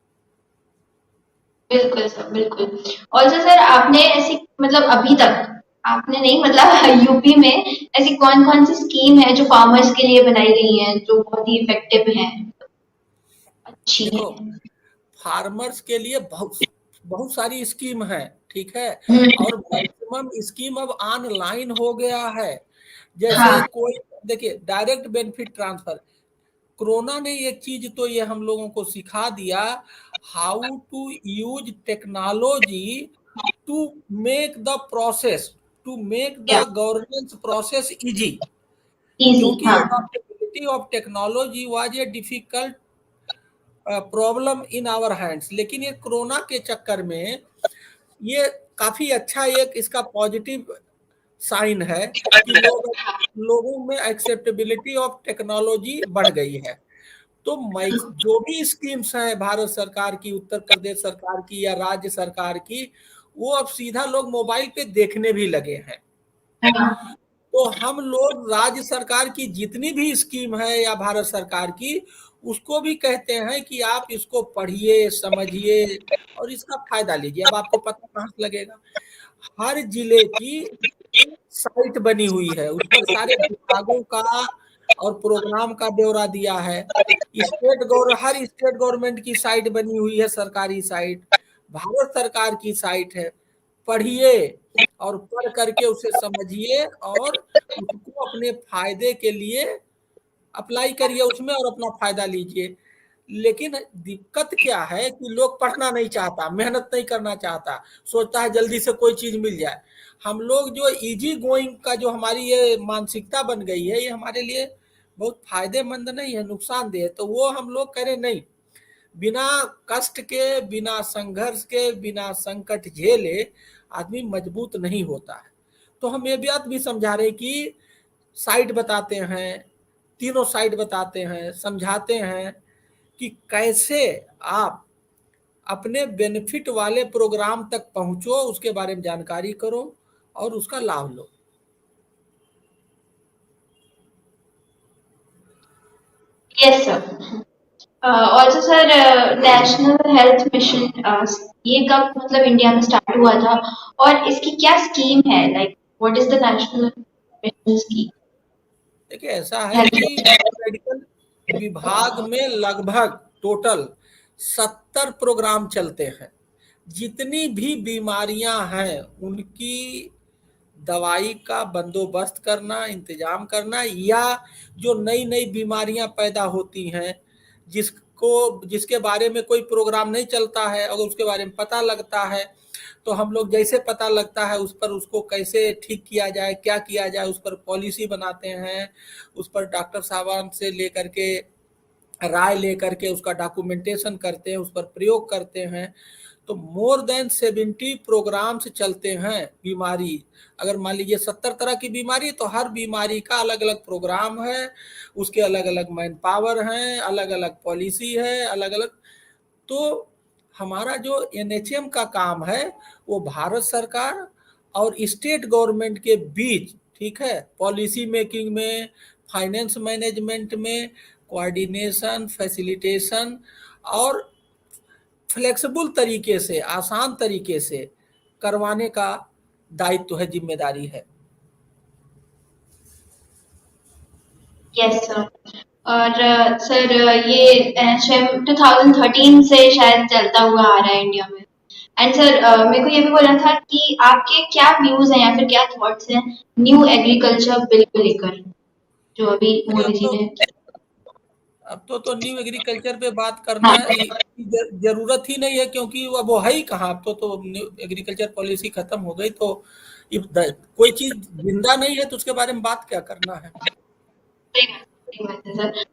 बिल्कुल सर, बिल्कुल। ऑल्सो सर, आपने ऐसी मतलब अभी तक आपने नहीं मतलब यूपी में ऐसी कौन-कौन सी स्कीम है जो फार्मर्स के लिए बनाई गई हैं, जो बहुत ही इफेक्टिव हैं, अच्छी देखो, हैं? फार्मर्स के लिए बहुत बहुत सारी स्कीम है। ठीक है, हुँ, और मैक्सिमम स्कीम अब ऑनलाइन हो गया है। जैसे हाँ, कोई, देखिए, डायरेक्ट बेनिफिट ट्रांसफर, कोरोना ने एक चीज तो ये हम लोगों को सिखा दिया, how to use technology to make the process, to make the या गवर्नेंस प्रोसेस इजी। ईज़ी, क्योंकि हाँ, adaptability of technology was a difficult problem in our hands. लेकिन ये कोरोना के चक्कर में ये काफी अच्छा एक इसका पॉजिटिव साइन है कि लोगों में एक्सेप्टेबिलिटी ऑफ टेक्नोलॉजी बढ़ गई है। तो मैं जो भी स्कीम्स हैं भारत सरकार की, उत्तर प्रदेश सरकार की या राज्य सरकार की, वो अब सीधा लोग मोबाइल पे देखने भी लगे हैं। हाँ, तो हम लोग राज्य सरकार की जितनी भी स्कीम है या भारत सरकार की, उसको भी कहते हैं कि आप इसको पढ़िए, समझिए और इसका फायदा लीजिए। अब आपको पता कहाँ से लगेगा? हर जिले की साइट बनी हुई है, उस पर सारे विभागों का और प्रोग्राम का ब्यौरा दिया है। हर स्टेट गवर्नमेंट की साइट बनी हुई है, सरकारी साइट, भारत सरकार की साइट है। पढ़िए और पढ़ करके उसे समझिए और उसको अपने फायदे के लिए अप्लाई करिए उसमें और अपना फायदा लीजिए। लेकिन दिक्कत क्या है कि लोग पढ़ना नहीं चाहता, मेहनत नहीं करना चाहता, सोचता है जल्दी से कोई चीज मिल जाए। हम लोग जो इजी गोइंग का जो हमारी ये मानसिकता बन गई है, ये हमारे लिए बहुत फायदेमंद नहीं है, नुकसानदेह है। तो वो हम लोग करें नहीं, बिना कष्ट के, बिना संघर्ष के, बिना संकट झेले आदमी मजबूत नहीं होता है। तो हम ये बात भी समझा रहे कि साइड बताते हैं, तीनों साइड बताते हैं, समझाते हैं कि कैसे आप अपने बेनिफिट वाले प्रोग्राम तक पहुंचो, उसके बारे में जानकारी करो और उसका लाभ लो। Yes sir. Also sir, national health mission ये कब मतलब इंडिया में स्टार्ट हुआ था और इसकी क्या स्कीम है, like what is the national mission scheme? देखिए, ऐसा है हेल्थ। कि मेडिकल विभाग में लगभग टोटल 70 प्रोग्राम चलते हैं। जितनी भी बीमारियां हैं उनकी दवाई का बंदोबस्त करना, इंतजाम करना, या जो नई नई बीमारियां पैदा होती हैं जिसके बारे में कोई प्रोग्राम नहीं चलता है, अगर उसके बारे में पता लगता है तो हम लोग जैसे पता लगता है उस पर उसको कैसे ठीक किया जाए, क्या किया जाए, उस पर पॉलिसी बनाते हैं, उस पर डॉक्टर साहबान से लेकर के राय लेकर के उसका डॉक्यूमेंटेशन करते हैं, उस पर प्रयोग करते हैं। तो मोर देन 70 प्रोग्राम्स चलते हैं बीमारी। अगर मान लीजिए 70 तरह की बीमारी, तो हर बीमारी का अलग अलग प्रोग्राम है, उसके अलग अलग मैन पावर हैं, अलग अलग पॉलिसी है, अलग अलग। तो हमारा जो एनएचएम का काम है वो भारत सरकार और स्टेट गवर्नमेंट के बीच, ठीक है, पॉलिसी मेकिंग में, फाइनेंस मैनेजमेंट में, कोऑर्डिनेशन, फैसिलिटेशन और फ्लेक्सिबल तरीके से, आसान तरीके से करवाने का दायित्व है, जिम्मेदारी है। Yes sir. और सर, ये एनएचएम 2013 से शायद चलता हुआ आ रहा है इंडिया में। एंड सर, मेरे को ये भी बोलना था कि आपके क्या व्यूज हैं या फिर क्या थॉट्स हैं न्यू एग्रीकल्चर बिल को लेकर, जो अभी देखिए, मोदी जी ने। अब तो न्यू एग्रीकल्चर पे बात करना जरूरत ही नहीं है, क्योंकि वो है ही कहाँ। अब तो न्यू एग्रीकल्चर पॉलिसी खत्म हो गई। तो कोई चीज जिंदा नहीं है तो उसके बारे में बात क्या करना है। सही बात है सर।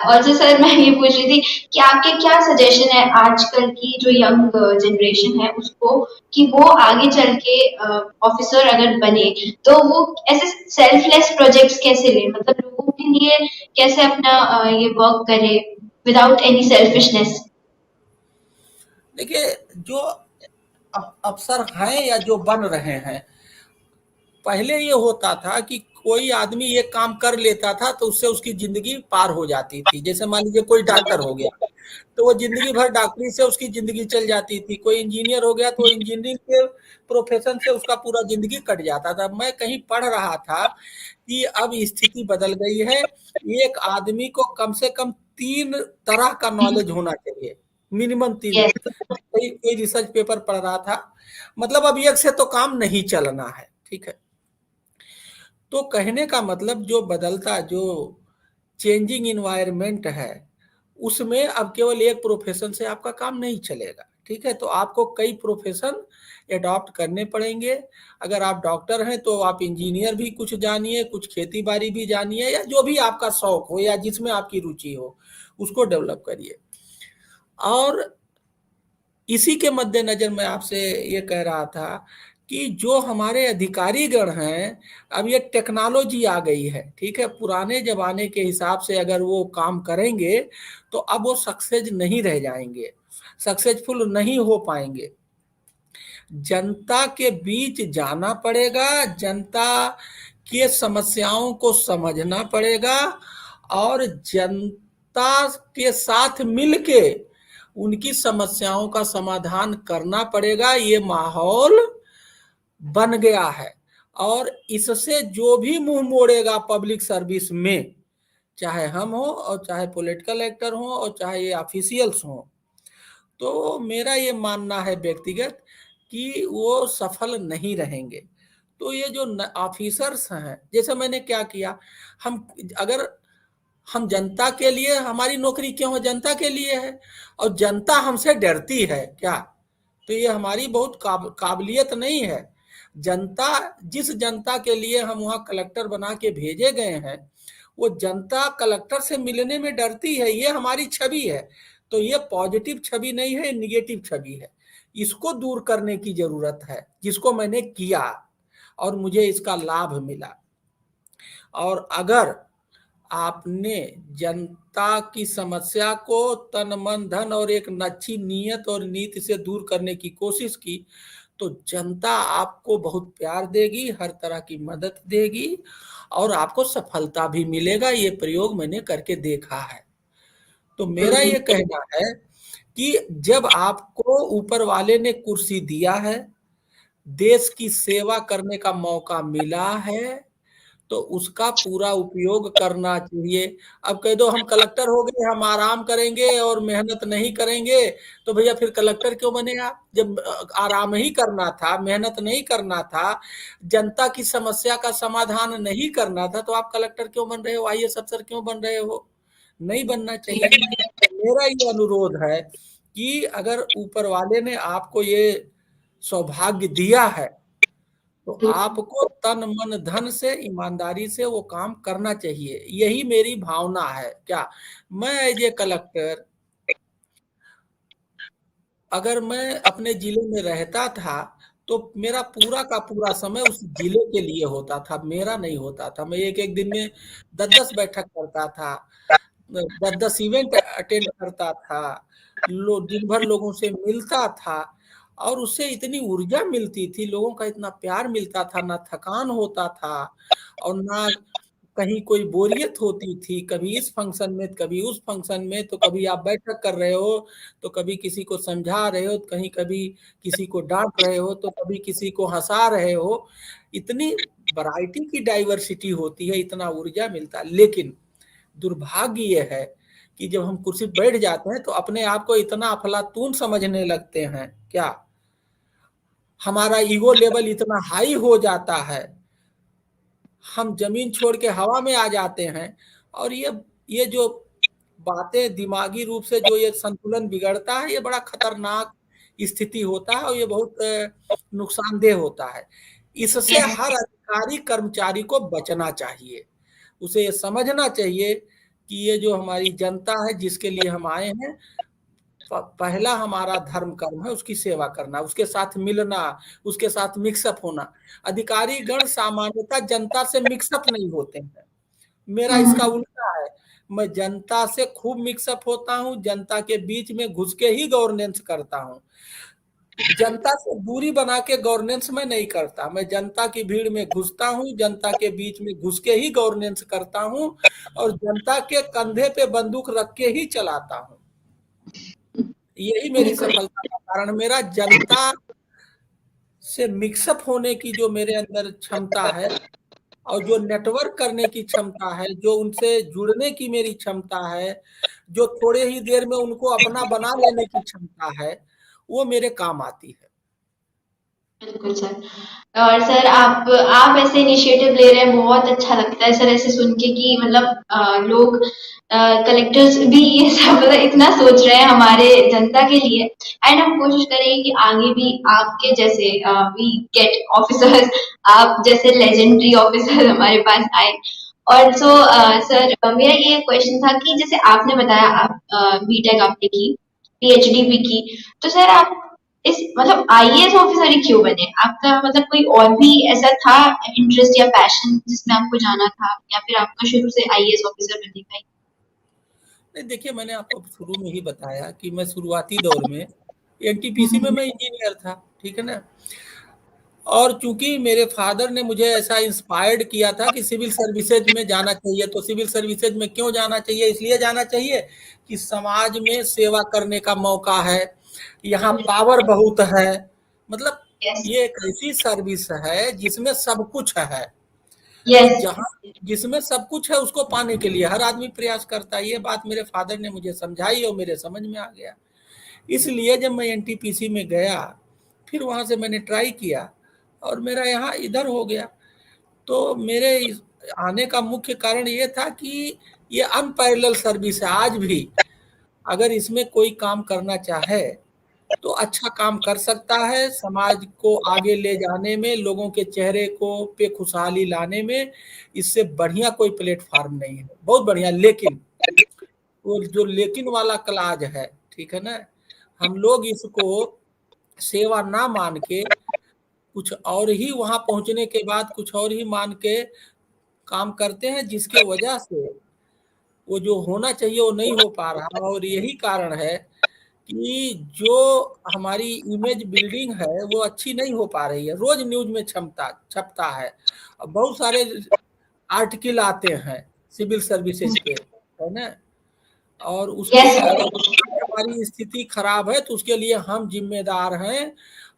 ऑल्सो सर, मैं ये पूछ रही थी कि आपके क्या सजेशन है आजकल की जो यंग जनरेशन है उसको, कि वो आगे चल के ऑफिसर अगर बने तो वो ऐसे सेल्फलेस प्रोजेक्ट्स कैसे ले, मतलब लोगों के लिए कैसे अपना ये वर्क करे विदाउट एनी सेल्फिशनेस। देखिए, जो अफसर हैं या जो बन रहे हैं, पहले ये होता था कि कोई आदमी एक काम कर लेता था तो उससे उसकी जिंदगी पार हो जाती थी। जैसे मान लीजिए कोई डॉक्टर हो गया तो वो जिंदगी भर डॉक्टरी से उसकी जिंदगी चल जाती थी। कोई इंजीनियर हो गया तो इंजीनियरिंग के प्रोफेशन से उसका पूरा जिंदगी कट जाता था। मैं कहीं पढ़ रहा था कि अब स्थिति बदल गई है। एक आदमी को कम से कम 3 तरह का नॉलेज होना चाहिए, मिनिमम 3। यस। कोई रिसर्च पेपर पढ़ रहा था। मतलब अब एक से तो काम नहीं चलना है, ठीक है। तो कहने का मतलब जो बदलता, जो चेंजिंग इन्वायरमेंट है, उसमें अब केवल एक प्रोफेशन से आपका काम नहीं चलेगा, ठीक है। तो आपको कई प्रोफेशन एडॉप्ट करने पड़ेंगे। अगर आप डॉक्टर हैं तो आप इंजीनियर भी कुछ जानिए, कुछ खेती बाड़ी भी जानिए, या जो भी आपका शौक हो या जिसमें आपकी रुचि हो उसको डेवलप करिए। और इसी के मद्देनजर मैं आपसे ये कह रहा था कि जो हमारे अधिकारी गण हैं, अब ये टेक्नोलॉजी आ गई है, ठीक है। पुराने जमाने के हिसाब से अगर वो काम करेंगे तो अब वो सक्सेस नहीं रह जाएंगे, सक्सेसफुल नहीं हो पाएंगे। जनता के बीच जाना पड़ेगा, जनता के समस्याओं को समझना पड़ेगा और जनता के साथ मिलके उनकी समस्याओं का समाधान करना पड़ेगा। ये माहौल बन गया है और इससे जो भी मुंह मोड़ेगा पब्लिक सर्विस में, चाहे हम हो और चाहे पॉलिटिकल एक्टर हो और चाहे ये ऑफिशियल्स हो, तो मेरा ये मानना है व्यक्तिगत कि वो सफल नहीं रहेंगे। तो ये जो ऑफिसर्स हैं, जैसे मैंने क्या किया, हम अगर हम जनता के लिए, हमारी नौकरी क्यों है, जनता के लिए है, और जनता हमसे डरती है क्या, तो ये हमारी बहुत काबिलियत नहीं है। जनता, जिस जनता के लिए हम वहाँ कलेक्टर बना के भेजे गए हैं, वो जनता कलेक्टर से मिलने में डरती है। ये हमारी छवि है। तो ये पॉजिटिव छवि नहीं है, निगेटिव छवि है। इसको दूर करने की जरूरत है, जिसको मैंने किया और मुझे इसका लाभ मिला। और अगर आपने जनता की समस्या को तन मन धन और एक अच्छी नीयत और नीति से दूर करने की कोशिश की, तो जनता आपको बहुत प्यार देगी, हर तरह की मदद देगी और आपको सफलता भी मिलेगा। ये प्रयोग मैंने करके देखा है। तो मेरा ये कहना है कि जब आपको ऊपर वाले ने कुर्सी दिया है, देश की सेवा करने का मौका मिला है, तो उसका पूरा उपयोग करना चाहिए। अब कह दो हम कलेक्टर हो गए, हम आराम करेंगे और मेहनत नहीं करेंगे, तो भैया फिर कलेक्टर क्यों बने आप? जब आराम ही करना था, मेहनत नहीं करना था, जनता की समस्या का समाधान नहीं करना था, तो आप कलेक्टर क्यों बन रहे हो, आईएएस अफसर क्यों बन रहे हो? नहीं बनना चाहिए। तो मेरा ये अनुरोध है कि अगर ऊपर वाले ने आपको ये सौभाग्य दिया है, तो आपको तन मन धन से ईमानदारी से वो काम करना चाहिए। यही मेरी भावना है। क्या मैं एज ए कलेक्टर, अगर मैं अपने जिले में रहता था, तो मेरा पूरा का पूरा समय उस जिले के लिए होता था, मेरा नहीं होता था। मैं एक एक दिन में 10-10 बैठक करता था, 10-10 इवेंट अटेंड करता था, दिन भर लोगों से मिलता था और उससे इतनी ऊर्जा मिलती थी, लोगों का इतना प्यार मिलता था, ना थकान होता था और ना कहीं कोई बोरियत होती थी। कभी इस फंक्शन में, कभी उस फंक्शन में, तो कभी आप बैठक कर रहे हो, तो कभी किसी को समझा रहे हो, कहीं कभी किसी को डांट रहे हो, तो कभी किसी को हंसा रहे हो। इतनी वैरायटी की डाइवर्सिटी होती है, इतना ऊर्जा मिलता है। लेकिन दुर्भाग्य ये है कि जब हम कुर्सी पर बैठ जाते हैं, तो अपने आप को इतना अफलातून समझने लगते हैं। क्या हमारा ईगो लेवल इतना हाई हो जाता है, हम जमीन छोड़ के हवा में आ जाते हैं। और ये जो बातें दिमागी रूप से जो ये संतुलन बिगड़ता है, ये बड़ा खतरनाक स्थिति होता है और ये बहुत नुकसानदेह होता है। इससे हर अधिकारी कर्मचारी को बचना चाहिए। उसे ये समझना चाहिए कि ये जो हमारी जनता है जिसके लिए हम आए हैं, पहला हमारा धर्म कर्म है उसकी सेवा करना, उसके साथ मिलना, उसके साथ मिक्सअप होना। अधिकारी गण सामान्यतः जनता से मिक्सअप नहीं होते हैं। मेरा इसका उल्टा है। मैं जनता से खूब मिक्सअप होता हूँ, जनता के बीच में घुस के ही गवर्नेंस करता हूँ। जनता से दूरी बना के गवर्नेंस में नहीं करता। मैं जनता की भीड़ में घुसता हूँ, जनता के बीच में घुस के ही गवर्नेंस करता हूँ और जनता के कंधे पे बंदूक रख के ही चलाता हूँ। यही मेरी बिल्कुल। सफलता का कारण। मेरा जनता से मिक्सअप होने की जो मेरे अंदर क्षमता है और जो नेटवर्क करने की क्षमता है, जो उनसे जुड़ने की मेरी क्षमता है, जो थोड़े ही देर में उनको अपना बना लेने की क्षमता है, वो मेरे काम आती है। बिल्कुल सर। और सर आप ऐसे इनिशिएटिव ले रहे हैं, बहुत अच्छा लगता है सर ऐसे सुन के कि मतलब लोग कलेक्टर्स भी ये सब मतलब इतना सोच रहे हैं हमारे जनता के लिए। एंड हम कोशिश करेंगे कि आगे भी आपके जैसे वी गेट ऑफिसर्स, आप जैसे लेजेंडरी ऑफिसर हमारे पास आए। और सो सर मेरा ये क्वेश्चन था कि जैसे आपने बताया आप बीटेक आपने की, पीएचडी भी की, तो सर आप इस मतलब आईएएस ऑफिसर ही क्यों बने? आपका मतलब कोई और भी ऐसा था इंटरेस्ट या पैशन जिसमें आपको जाना था, या फिर आपका शुरू से आईएएस ऑफिसर बनने का ही? नहीं, देखिए, मैंने आपको शुरू में ही बताया कि मैं शुरुआती दौर में एनटीपीसी में मैं इंजीनियर था, ठीक है ना। और चूंकि मेरे फादर ने मुझे ऐसा इंस्पायर्ड किया था कि सिविल सर्विसेज में जाना चाहिए, तो सिविल सर्विसेज में क्यों जाना चाहिए? इसलिए जाना चाहिए कि समाज में सेवा करने का मौका है, यहाँ पावर बहुत है। मतलब यस। ये एक ऐसी सर्विस है जिसमें सब कुछ है। तो यस। जहाँ जिसमें सब कुछ है उसको पाने के लिए हर आदमी प्रयास करता है। ये बात मेरे फादर ने मुझे समझाई और मेरे समझ में आ गया। इसलिए जब मैं एनटीपीसी में गया, फिर वहाँ से मैंने ट्राई किया और मेरा यहाँ इधर हो गया। तो मेरे आने का मुख्य कारण ये था कि ये अनपैरेलल सर्विस है। आज भी अगर इसमें कोई काम करना चाहे तो अच्छा काम कर सकता है। समाज को आगे ले जाने में, लोगों के चेहरे को पे खुशहाली लाने में इससे बढ़िया कोई प्लेटफॉर्म नहीं है। बहुत बढ़िया। लेकिन वो जो लेकिन वाला क्लाज है, ठीक है ना, हम लोग इसको सेवा ना मान के कुछ और ही, वहां पहुंचने के बाद कुछ और ही मान के काम करते हैं, जिसके वजह से वो जो होना चाहिए वो नहीं हो पा रहा, और यही कारण है कि जो हमारी इमेज बिल्डिंग है वो अच्छी नहीं हो पा रही है। रोज न्यूज में छपता है, बहुत सारे आर्टिकल आते हैं सिविल सर्विसेज के, है ना। और उसके यस। अगर हमारी स्थिति खराब है तो उसके लिए हम जिम्मेदार हैं।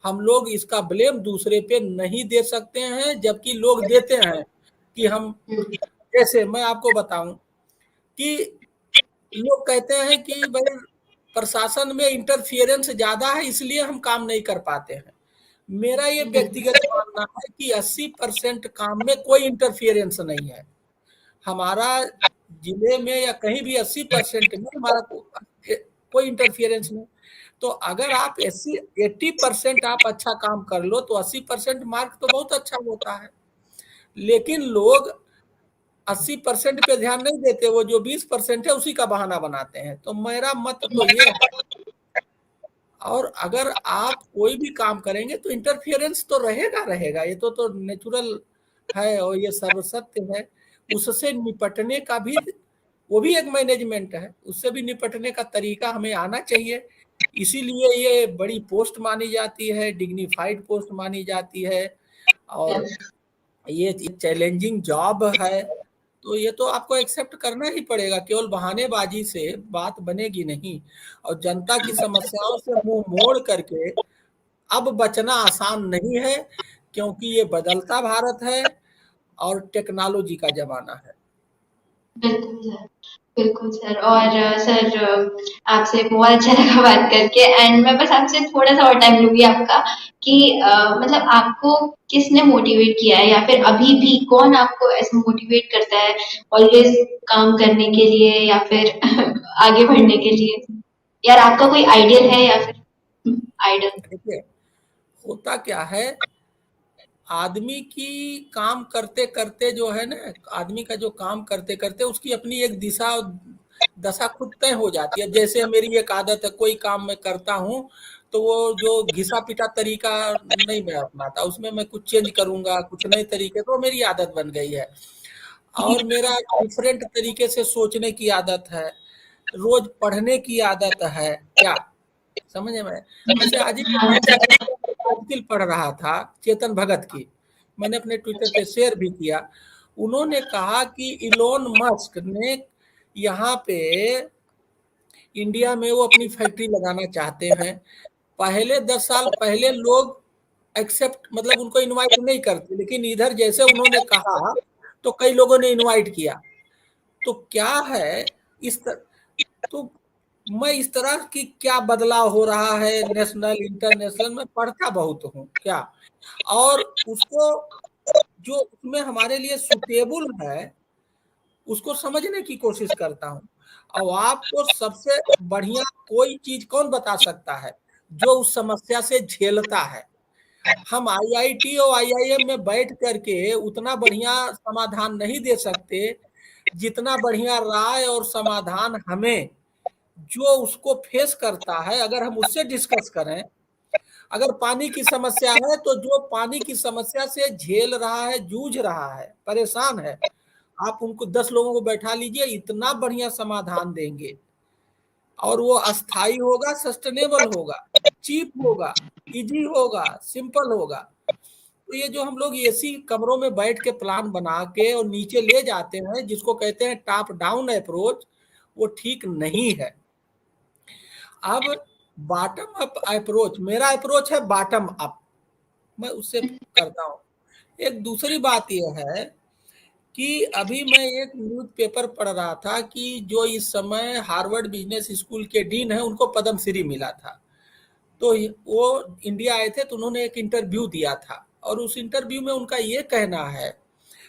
हम लोग इसका ब्लेम दूसरे पे नहीं दे सकते हैं, जबकि लोग देते हैं कि हम, जैसे मैं आपको बताऊं कि लोग कहते हैं कि भाई प्रशासन में इंटरफियरेंस ज्यादा है इसलिए हम काम नहीं कर पाते हैं। मेरा ये व्यक्तिगत मानना है कि 80% काम में कोई इंटरफियरेंस नहीं है हमारा। जिले में या कहीं भी 80% में हमारा कोई इंटरफियरेंस नहीं। तो अगर आप 80% आप अच्छा काम कर लो तो 80% मार्क तो बहुत अच्छा होता है। लेकिन लोग 80% पे ध्यान नहीं देते, वो जो 20% है उसी का बहाना बनाते हैं। तो मेरा मत तो ये है, और अगर आप कोई भी काम करेंगे तो इंटरफियरेंस तो रहेगा रहेगा, ये तो नेचुरल है और ये सर्वसत्य है। उससे निपटने का भी, वो भी एक मैनेजमेंट है, उससे भी निपटने का तरीका हमें आना चाहिए। इसीलिए ये बड़ी पोस्ट मानी जाती है, डिग्निफाइड पोस्ट मानी जाती है, और ये चैलेंजिंग जॉब है। तो ये तो आपको एक्सेप्ट करना ही पड़ेगा, केवल बहानेबाजी से बात बनेगी नहीं। और जनता की समस्याओं से मुंह मोड़ करके अब बचना आसान नहीं है, क्योंकि ये बदलता भारत है और टेक्नोलॉजी का जमाना है। बिल्कुल सर, बिल्कुल सर। और सर, आपसे बहुत अच्छा लगा बात करके। एंड मैं बस आपसे थोड़ा सा और टाइम लूंगी आपका कि मतलब आपको किसने मोटिवेट किया है, या फिर अभी भी कौन आपको ऐसे मोटिवेट करता है ऑलवेज काम करने के लिए, या फिर आगे बढ़ने के लिए? यार आपका कोई आइडियल है या फिर आइडल? देखिए, होता क्या है, आदमी की काम करते करते जो है ना, आदमी का जो काम करते करते उसकी अपनी एक दिशा दशा खुद तय हो जाती है। जैसे मेरी एक आदत है, कोई काम मैं करता हूँ तो वो जो घिसा पिटा तरीका नहीं मैं अपनाता, उसमें मैं कुछ चेंज करूंगा, कुछ नए तरीके, तो मेरी आदत बन गई है। और मेरा डिफरेंट तरीके से सोचने की आदत है, रोज पढ़ने की आदत है, क्या समझे में। जैसे आज ही के हाँ। टाइम में मैं आर्टिकल पढ़ रहा था चेतन भगत की, मैंने अपने ट्विटर पे शेयर भी किया। उन्होंने कहा कि इलोन मस्क ने यहाँ पे इंडिया में वो अपनी फैक्ट्री लगाना चाहते हैं। पहले 10 साल पहले लोग एक्सेप्ट, मतलब उनको इनवाइट नहीं करते, लेकिन इधर जैसे उन्होंने कहा तो कई लोगों ने इनवाइट किया। तो क्या है तो मैं इस तरह की क्या बदलाव हो रहा है नेशनल इंटरनेशनल में पढ़ता बहुत हूँ क्या, और उसको जो उसमें हमारे लिए सुटेबल है उसको समझने की कोशिश करता हूँ। और आपको सबसे बढ़िया कोई चीज कौन बता सकता है जो उस समस्या से झेलता है। हम आईआईटी और आईआईएम में बैठ करके उतना बढ़िया समाधान नहीं दे सकते जितना बढ़िया राय और समाधान हमें जो उसको फेस करता है, अगर हम उससे डिस्कस करें। अगर पानी की समस्या है तो जो पानी की समस्या से झेल रहा है, जूझ रहा है, परेशान है, आप उनको 10 लोगों को बैठा लीजिए, इतना बढ़िया समाधान देंगे। और वो अस्थाई होगा, सस्टेनेबल होगा, चीप होगा, इजी होगा, सिंपल होगा। तो ये जो हम लोग एसी कमरों में बैठ के प्लान बना के और नीचे ले जाते हैं, जिसको कहते हैं टॉप डाउन अप्रोच, वो ठीक नहीं है। अब बॉटम अप अप्रोच, मेरा अप्रोच है बॉटम अप, मैं उससे करता हूँ। एक दूसरी बात यह है कि अभी मैं एक न्यूज पेपर पढ़ रहा था कि जो इस समय हार्वर्ड बिजनेस स्कूल के डीन है उनको पद्मश्री मिला था। तो वो इंडिया आए थे तो उन्होंने एक इंटरव्यू दिया था, और उस इंटरव्यू में उनका ये कहना है,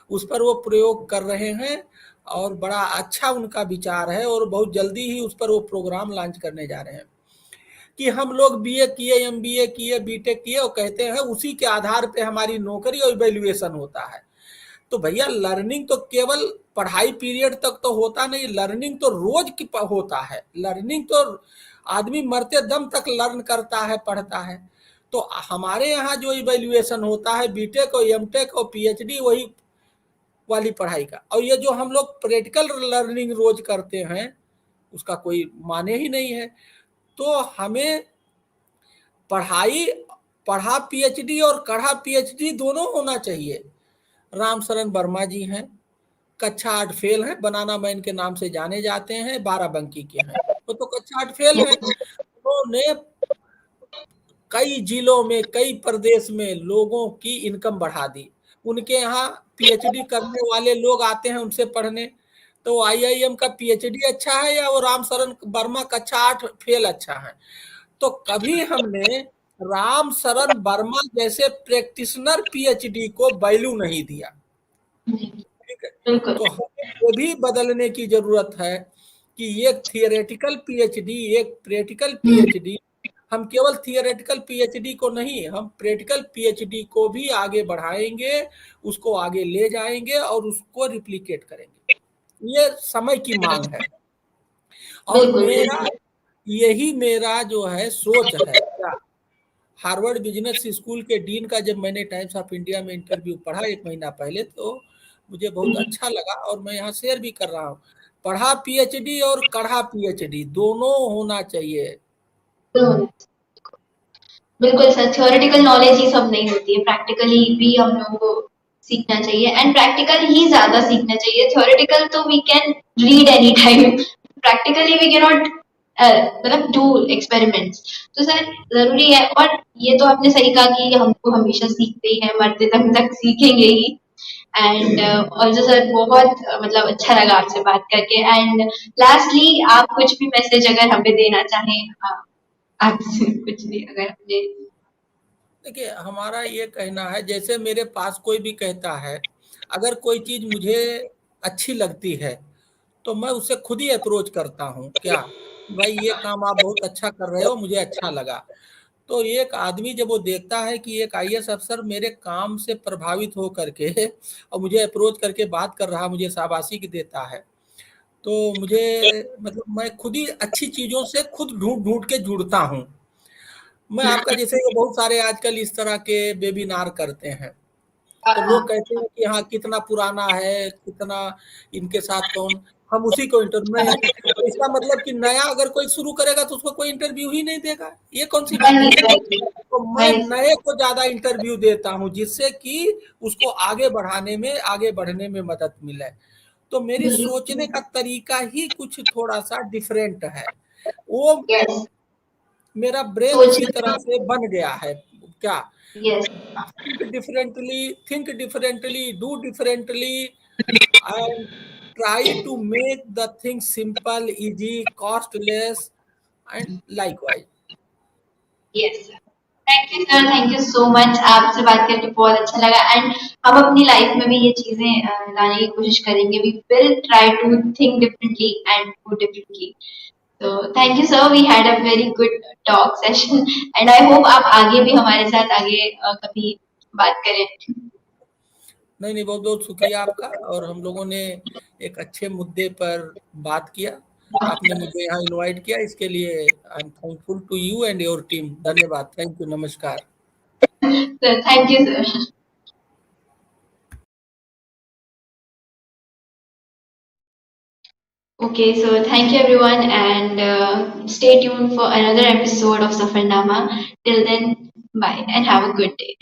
उस पर वो प्रयोग कर रहे हैं और बड़ा अच्छा उनका विचार है, और बहुत जल्दी ही उस पर वो प्रोग्राम लॉन्च करने जा रहे हैं कि हम लोग बीए किए, एमबीए किए, बीटेक किए, और कहते हैं उसी के आधार पे हमारी नौकरी और इवैल्यूएशन होता है। तो भैया लर्निंग तो केवल पढ़ाई पीरियड तक तो होता नहीं, लर्निंग तो रोज की होता है। लर्निंग तो आदमी मरते दम तक लर्न करता है, पढ़ता है। तो हमारे यहाँ जो इवैल्यूएशन होता है बीटेक और एमटेक और पीएचडी, वही वाली पढ़ाई का। और ये जो हम लोग प्रैक्टिकल लर्निंग रोज करते हैं उसका कोई माने ही नहीं है। तो हमें पढ़ाई, पढ़ा पीएचडी और कढ़ा पीएचडी दोनों होना चाहिए। राम शरण वर्मा जी हैं, कक्षा 8 फेल हैं, बनाना मैन के नाम से जाने जाते हैं, बाराबंकी के हैं। वो तो कक्षा 8 फेल हैं। उन्होंने कई जिलों में, कई प्रदेश में लोगों की इनकम बढ़ा दी। उनके यहाँ पीएचडी करने वाले लोग आते हैं उनसे पढ़ने। तो आईआईएम का पीएचडी अच्छा है या वो राम शरण वर्मा कक्षा 8 फेल अच्छा है? तो कभी हमने राम शरण वर्मा जैसे प्रैक्टिशनर पीएचडी को वैल्यू नहीं दिया। ठीक है, बिल्कुल तो हमें ये भी बदलने की जरूरत है कि एक थियोरेटिकल पीएचडी, एक प्रैक्टिकल पीएचडी। हम केवल थियोरेटिकल पीएचडी को नहीं, हम प्रैक्टिकल पीएचडी को भी आगे बढ़ाएंगे, उसको आगे ले जाएंगे और उसको रिप्लिकेट करेंगे। ये समय की मांग है। और बिल्कुल मेरा बिल्कुल यही मेरा जो है सोच है। क्या हार्वर्ड बिजनेस स्कूल के डीन का जब मैंने टाइम्स ऑफ इंडिया में इंटरव्यू पढ़ा 1 महीना पहले, तो मुझे बहुत अच्छा लगा और मैं यहाँ शेयर भी कर रहा हूँ। पढ़ा पीएचडी और कढ़ा पीएचडी दोनों होना चाहिए। बिल्कुल बिल्कुल सर, थ्योरेटिकल नॉलेज ही सब नहीं होती है, प्रैक्टिकली भी हम लोगों को सीखना चाहिए, एंड प्रैक्टिकल ही ज्यादा सीखना चाहिए। थ्योरेटिकल तो we can read any time, practically we can not मतलब डू एक्सपेरिमेंट्स। तो सर जरूरी है, और ये तो आपने सही कहा कि हमको हमेशा सीखते ही है, मरते तक सीखेंगे ही। एंड ऑल्सो सर बहुत मतलब अच्छा लगा आपसे बात करके। एंड लास्टली आप कुछ भी मैसेज अगर हमें देना चाहें, आपसे कुछ भी अगर हमने। देखिए, हमारा ये कहना है, जैसे मेरे पास कोई भी कहता है, अगर कोई चीज मुझे अच्छी लगती है तो मैं उससे खुद ही अप्रोच करता हूँ। क्या भाई, ये काम आप बहुत अच्छा कर रहे हो, मुझे अच्छा लगा। तो एक आदमी जब वो देखता है कि एक आईएएस अफसर मेरे काम से प्रभावित हो करके और मुझे अप्रोच करके बात कर रहा, मुझे शाबाशी की देता है, तो मुझे मतलब मैं खुद ही अच्छी चीजों से खुद ढूंढ ढूंढ के जुड़ता हूँ। मैं आपका जैसे ये बहुत सारे आजकल इस तरह के वेबिनार करते हैं, तो लोग कहते हैं कि हाँ कितना पुराना है, कितना इनके साथ कौन, हम उसी को इंटरव्यू में, तो इसका मतलब कि नया अगर कोई शुरू करेगा तो उसको कोई इंटरव्यू ही नहीं देगा, ये कौन सी बात वही हुई? वही तो मैं वही नए को ज्यादा इंटरव्यू देता हूँ जिससे कि उसको आगे बढ़ाने में, आगे बढ़ने में मदद मिले। तो मेरी सोचने का तरीका ही कुछ थोड़ा सा डिफरेंट है। वो यस मेरा ब्रेन सोच। उसी तरह से बन गया है। क्या yes think differently, do differently, and try to make the things simple, easy, costless, and likewise. Yes sir, thank you sir, thank you so much, आपसे बात करके बहुत अच्छा लगा। एंड हम अपनी लाइफ में भी ये चीजें लाने की कोशिश करेंगे। We will try to think differently and do differently. तो thank you sir, we had a very good talk session, and I hope आप आगे भी हमारे साथ आगे कभी बात करें। नहीं नहीं, बहुत बहुत शुक्रिया आपका। और हम लोगों ने एक अच्छे मुद्दे पर बात किया, आपने मुझे यहाँ इनवाइट किया, इसके लिए I am thankful to you and your team. धन्यवाद, थैंक यू, नमस्कार। Sir thank you sir. Okay, so thank you everyone, and stay tuned for another episode of Safarnama. Till then, bye and have a good day.